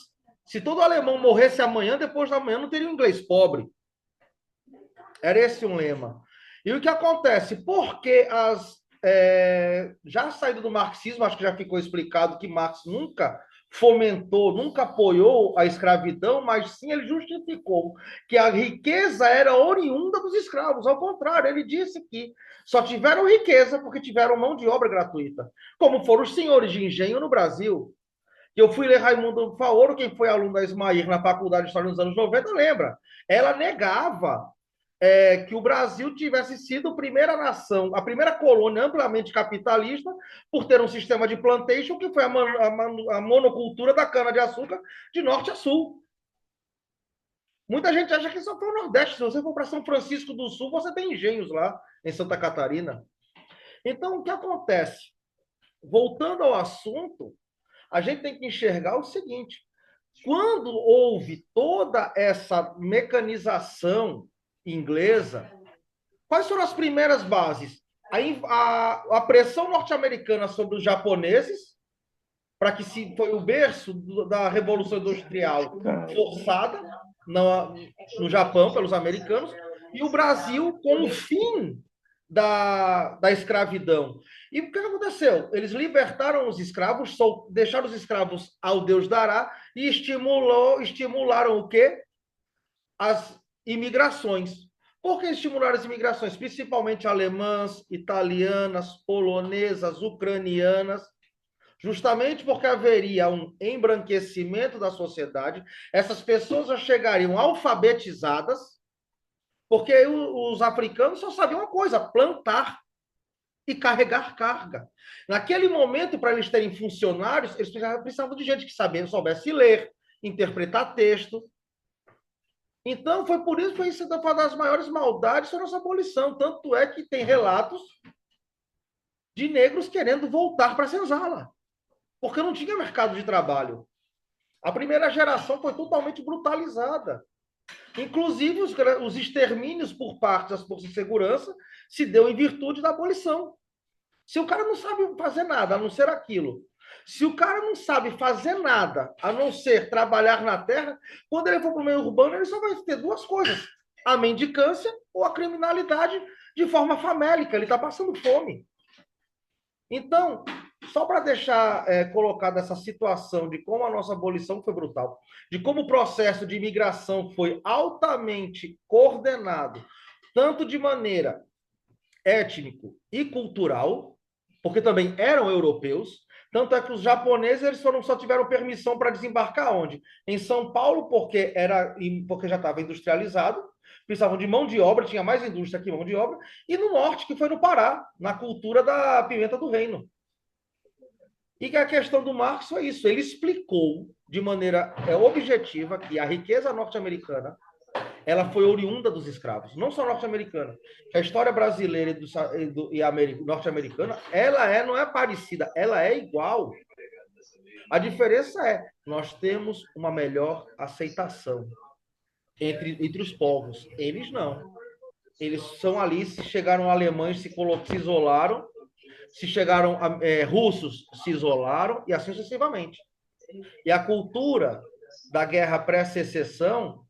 Se todo alemão morresse amanhã, depois da manhã não teria um inglês pobre. Era esse um lema. E o que acontece? Porque já saindo do marxismo, acho que já ficou explicado que Marx nunca fomentou, nunca apoiou a escravidão, mas sim ele justificou que a riqueza era oriunda dos escravos. Ao contrário, ele disse que só tiveram riqueza porque tiveram mão de obra gratuita, como foram os senhores de engenho no Brasil. Eu fui ler Raimundo Faoro, quem foi aluno da Ismair na Faculdade de História nos anos 90, lembra? Ela negava que o Brasil tivesse sido a primeira nação, a primeira colônia amplamente capitalista, por ter um sistema de plantation, que foi a monocultura da cana-de-açúcar de norte a sul. Muita gente acha que só foi o Nordeste. Se você for para São Francisco do Sul, você tem engenhos lá, em Santa Catarina. Então, o que acontece? Voltando ao assunto, a gente tem que enxergar o seguinte: quando houve toda essa mecanização inglesa, quais foram as primeiras bases? A pressão norte-americana sobre os japoneses, para que foi o berço da Revolução Industrial forçada no Japão pelos americanos, e o Brasil com o fim da escravidão. E o que aconteceu? Eles libertaram os escravos, deixaram os escravos ao Deus dará e estimularam o quê? As imigrações. Por que estimular as imigrações? Principalmente alemãs, italianas, polonesas, ucranianas, justamente porque haveria um embranquecimento da sociedade, essas pessoas já chegariam alfabetizadas, porque os africanos só sabiam uma coisa: plantar e carregar carga. Naquele momento, para eles terem funcionários, eles precisavam de gente que soubesse ler, interpretar texto. Então, foi por isso que foi uma das maiores maldades da nossa abolição. Tanto é que tem relatos de negros querendo voltar para a senzala, porque não tinha mercado de trabalho. A primeira geração foi totalmente brutalizada. Inclusive, os extermínios por parte das forças de segurança se deu em virtude da abolição. Se o cara não sabe fazer nada, a não ser aquilo. Se o cara não sabe fazer nada, a não ser trabalhar na terra, quando ele for para o meio urbano, ele só vai ter duas coisas: a mendicância ou a criminalidade de forma famélica. Ele está passando fome. Então, só para deixar colocada essa situação de como a nossa abolição foi brutal, de como o processo de imigração foi altamente coordenado, tanto de maneira étnico e cultural, porque também eram europeus, tanto é que os japoneses eles só tiveram permissão para desembarcar onde? Em São Paulo, porque já estava industrializado, precisavam de mão de obra, tinha mais indústria que mão de obra, e no norte, que foi no Pará, na cultura da pimenta do reino. E que a questão do Marx foi isso, ele explicou de maneira objetiva que a riqueza norte-americana ela foi oriunda dos escravos, não só norte-americana. A história brasileira e norte-americana, não é parecida, ela é igual. A diferença é, nós temos uma melhor aceitação entre os povos. Eles não. Eles são ali, se chegaram alemães, se isolaram, se chegaram russos, se isolaram, e assim sucessivamente. E a cultura da guerra pré-secessão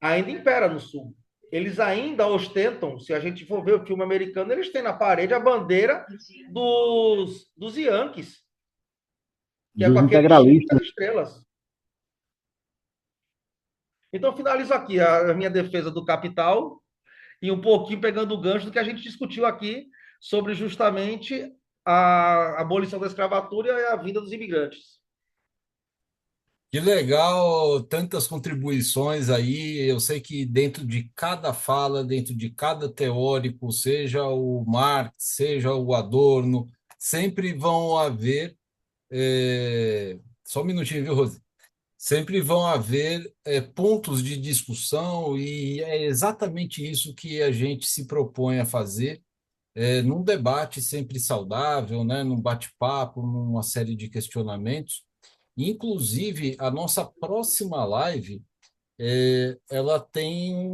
ainda impera no Sul. Eles ainda ostentam, se a gente for ver o filme americano, eles têm na parede a bandeira dos Yankees, que é Dos com aquele integralistas. das estrelas. Então, finalizo aqui a minha defesa do capital e um pouquinho pegando o gancho do que a gente discutiu aqui sobre justamente a abolição da escravatura e a vinda dos imigrantes. Que legal, tantas contribuições aí. Eu sei que dentro de cada fala, dentro de cada teórico, seja o Marx, seja o Adorno, sempre vão haver. Só um minutinho, viu, Rose? Sempre vão haver pontos de discussão, e é exatamente isso que a gente se propõe a fazer num debate sempre saudável, né? Num bate-papo, numa série de questionamentos. Inclusive, a nossa próxima live, ela tem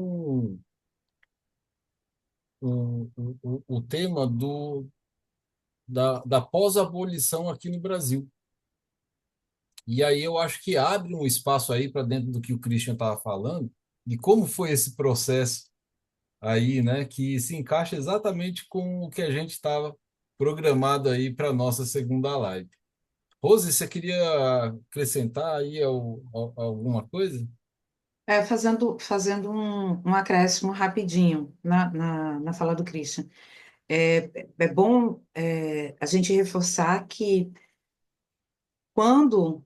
o tema da pós-abolição aqui no Brasil. E aí eu acho que abre um espaço aí para dentro do que o Christian estava falando, e como foi esse processo aí, né, que se encaixa exatamente com o que a gente estava programado aí para a nossa segunda live. Rose, você queria acrescentar aí alguma coisa? Fazendo um acréscimo rapidinho na fala do Christian. É bom a gente reforçar que quando,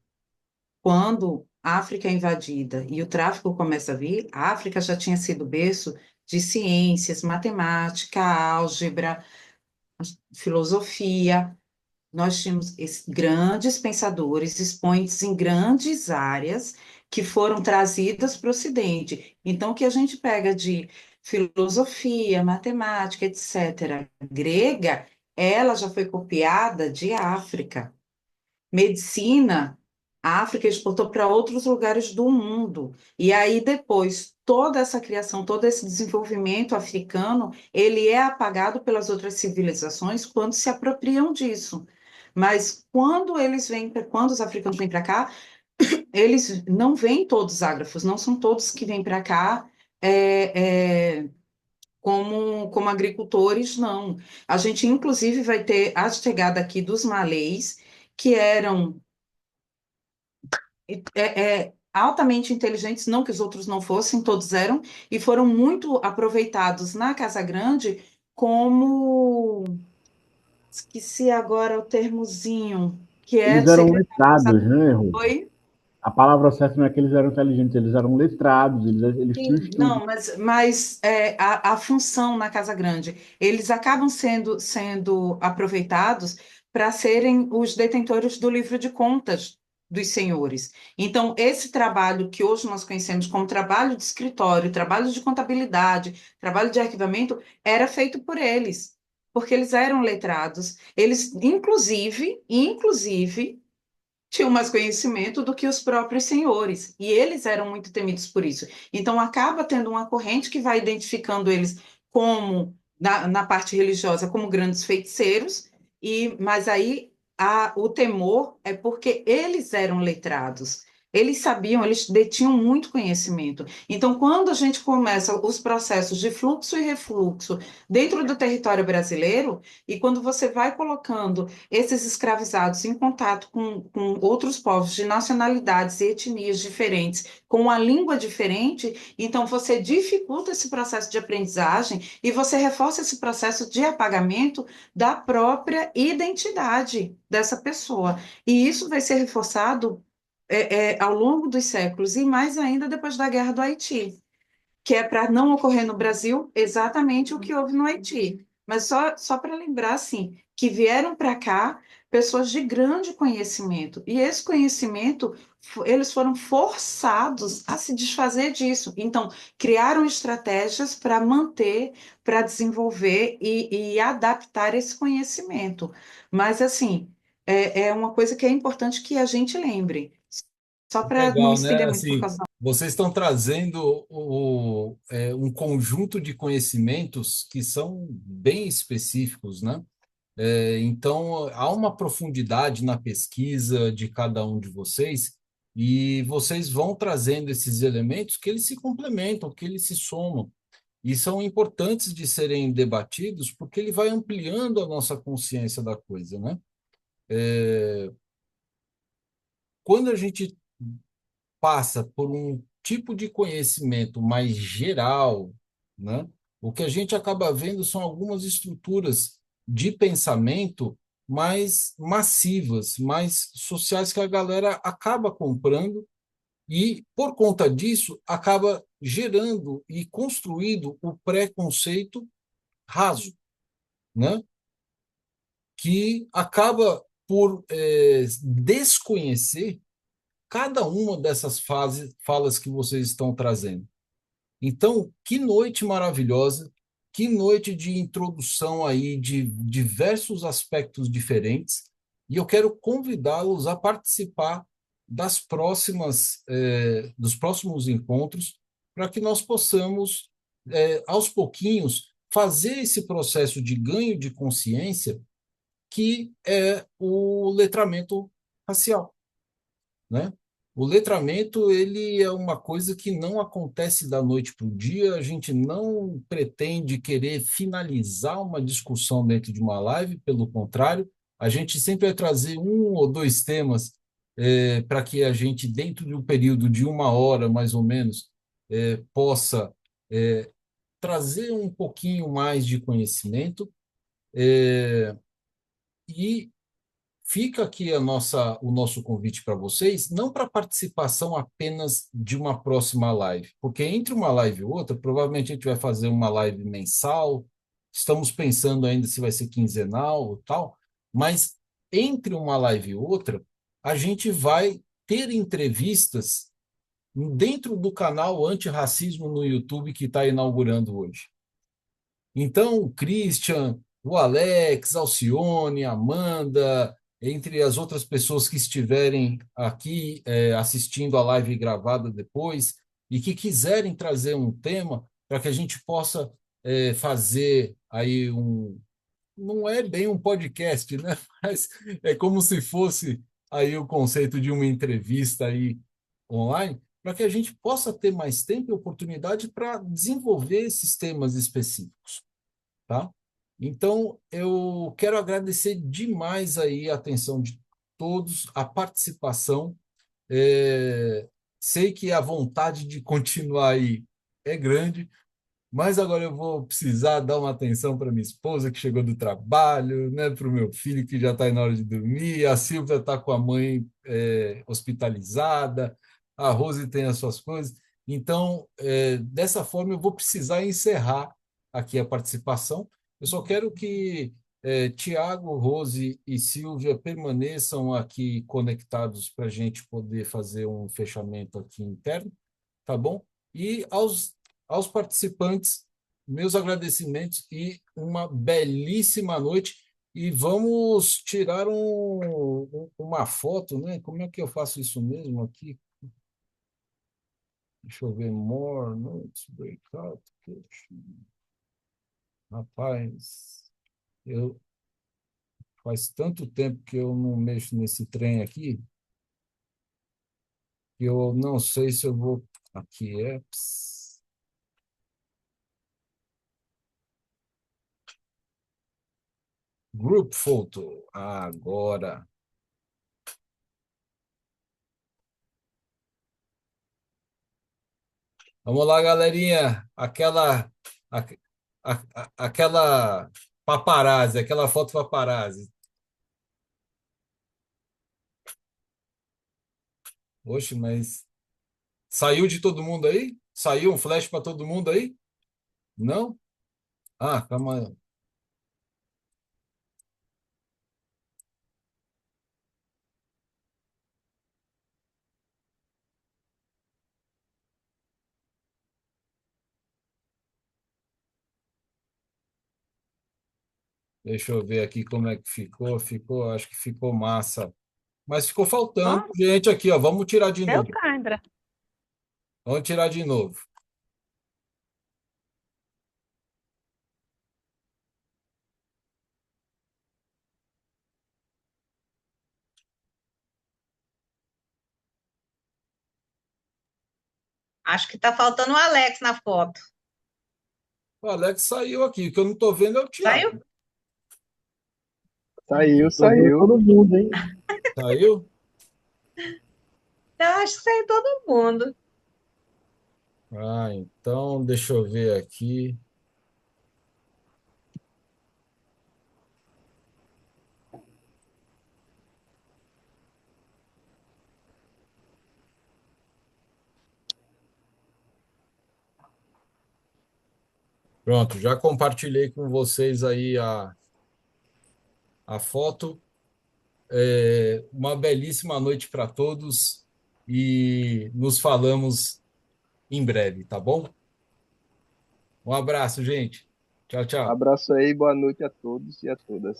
quando a África é invadida e o tráfico começa a vir, a África já tinha sido berço de ciências, matemática, álgebra, filosofia. Nós tínhamos grandes pensadores, expoentes em grandes áreas que foram trazidas para o Ocidente. Então, o que a gente pega de filosofia, matemática, etc., grega, ela já foi copiada de África. Medicina, a África exportou para outros lugares do mundo. E aí, depois, toda essa criação, todo esse desenvolvimento africano, ele é apagado pelas outras civilizações quando se apropriam disso. Mas quando os africanos vêm para cá, eles não vêm todos ágrafos, não são todos que vêm para cá como agricultores, não. A gente, inclusive, vai ter a chegada aqui dos malês, que eram altamente inteligentes, não que os outros não fossem, todos eram, e foram muito aproveitados na Casa Grande como, esqueci agora o termozinho, que é Eles do eram secretário de Estado. letrados, né, Rô? Oi? A palavra certa não é que eles eram inteligentes, eles eram letrados, eles tinham Sim, estudo. não, mas a função na Casa Grande, eles acabam sendo aproveitados para serem os detentores do livro de contas dos senhores. Então, esse trabalho que hoje nós conhecemos como trabalho de escritório, trabalho de contabilidade, trabalho de arquivamento, era feito por eles, porque eles eram letrados. Eles, inclusive, tinham mais conhecimento do que os próprios senhores, e eles eram muito temidos por isso. Então, acaba tendo uma corrente que vai identificando eles como, na parte religiosa, como grandes feiticeiros, mas aí o temor é porque eles eram letrados. Eles sabiam, eles detinham muito conhecimento. Então, quando a gente começa os processos de fluxo e refluxo dentro do território brasileiro, e quando você vai colocando esses escravizados em contato com outros povos de nacionalidades e etnias diferentes, com uma língua diferente, então você dificulta esse processo de aprendizagem e você reforça esse processo de apagamento da própria identidade dessa pessoa. E isso vai ser reforçado ao longo dos séculos, e mais ainda depois da Guerra do Haiti, que é para não ocorrer no Brasil exatamente o que houve no Haiti. Mas só para lembrar, assim, que vieram para cá pessoas de grande conhecimento, e esse conhecimento, eles foram forçados a se desfazer disso. Então, criaram estratégias para manter, para desenvolver e adaptar esse conhecimento. Mas, assim, é uma coisa que é importante que a gente lembre, só para não Legal, né? estender muito por Assim, causa da... vocês estão trazendo um conjunto de conhecimentos que são bem específicos, né? Então, há uma profundidade na pesquisa de cada um de vocês, e vocês vão trazendo esses elementos que eles se complementam, que eles se somam, e são importantes de serem debatidos, porque ele vai ampliando a nossa consciência da coisa, né? Quando a gente passa por um tipo de conhecimento mais geral, né? O que a gente acaba vendo são algumas estruturas de pensamento mais massivas, mais sociais, que a galera acaba comprando e, por conta disso, acaba gerando e construindo o preconceito raso, né? Que acaba por desconhecer cada uma dessas falas que vocês estão trazendo. Então, que noite maravilhosa, que noite de introdução aí de diversos aspectos diferentes, e eu quero convidá-los a participar dos próximos encontros, para que nós possamos, aos pouquinhos, fazer esse processo de ganho de consciência, que é o letramento racial, né? O letramento, ele é uma coisa que não acontece da noite para o dia. A gente não pretende querer finalizar uma discussão dentro de uma live, pelo contrário, a gente sempre vai trazer um ou dois temas para que a gente, dentro de um período de uma hora, mais ou menos, possa é, trazer um pouquinho mais de conhecimento, e fica aqui o nosso convite para vocês, não para participação apenas de uma próxima live, porque entre uma live e outra, provavelmente a gente vai fazer uma live mensal, estamos pensando ainda se vai ser quinzenal ou tal, mas entre uma live e outra, a gente vai ter entrevistas dentro do canal Antirracismo no YouTube, que está inaugurando hoje. Então, o Christian, o Alex, Alcione, Amanda, entre as outras pessoas que estiverem aqui assistindo a live gravada depois e que quiserem trazer um tema para que a gente possa fazer aí não é bem um podcast, né? Mas é como se fosse aí o conceito de uma entrevista aí online, para que a gente possa ter mais tempo e oportunidade para desenvolver esses temas específicos, tá? Então, eu quero agradecer demais aí a atenção de todos, a participação. Sei que a vontade de continuar aí é grande, mas agora eu vou precisar dar uma atenção para minha esposa, que chegou do trabalho, né, para o meu filho, que já está na hora de dormir, a Silvia está com a mãe hospitalizada, a Rose tem as suas coisas. Então, dessa forma, eu vou precisar encerrar aqui a participação. Eu só quero que Tiago, Rose e Silvia permaneçam aqui conectados para a gente poder fazer um fechamento aqui interno, tá bom? E aos participantes, meus agradecimentos e uma belíssima noite. E vamos tirar uma foto, né? Como é que eu faço isso mesmo aqui? Deixa eu ver. More notes, breakout. Rapaz, eu Faz tanto tempo que eu não mexo nesse trem aqui, que eu não sei se eu vou. Aqui é. Group Photo. Agora. Vamos lá, galerinha. Aquela paparazzi, aquela foto paparazzi. Oxe, mas saiu de todo mundo aí? Saiu um flash para todo mundo aí? Não? Ah, calma. Deixa eu ver aqui como é que ficou. Ficou, acho que ficou massa. Mas ficou faltando Nossa, gente aqui, ó. Vamos tirar de deu novo. cãibra. Vamos tirar de novo. Acho que tá faltando o Alex na foto. O Alex saiu aqui. O que eu não estou vendo é o Thiago. Saiu? Saiu, Tô vendo saiu. todo mundo, hein? Saiu? Eu acho que saiu todo mundo. Ah, então deixa eu ver aqui. Pronto, já compartilhei com vocês aí a foto. Uma belíssima noite para todos e nos falamos em breve, tá bom? Um abraço, gente. Tchau, tchau. Abraço aí, boa noite a todos e a todas.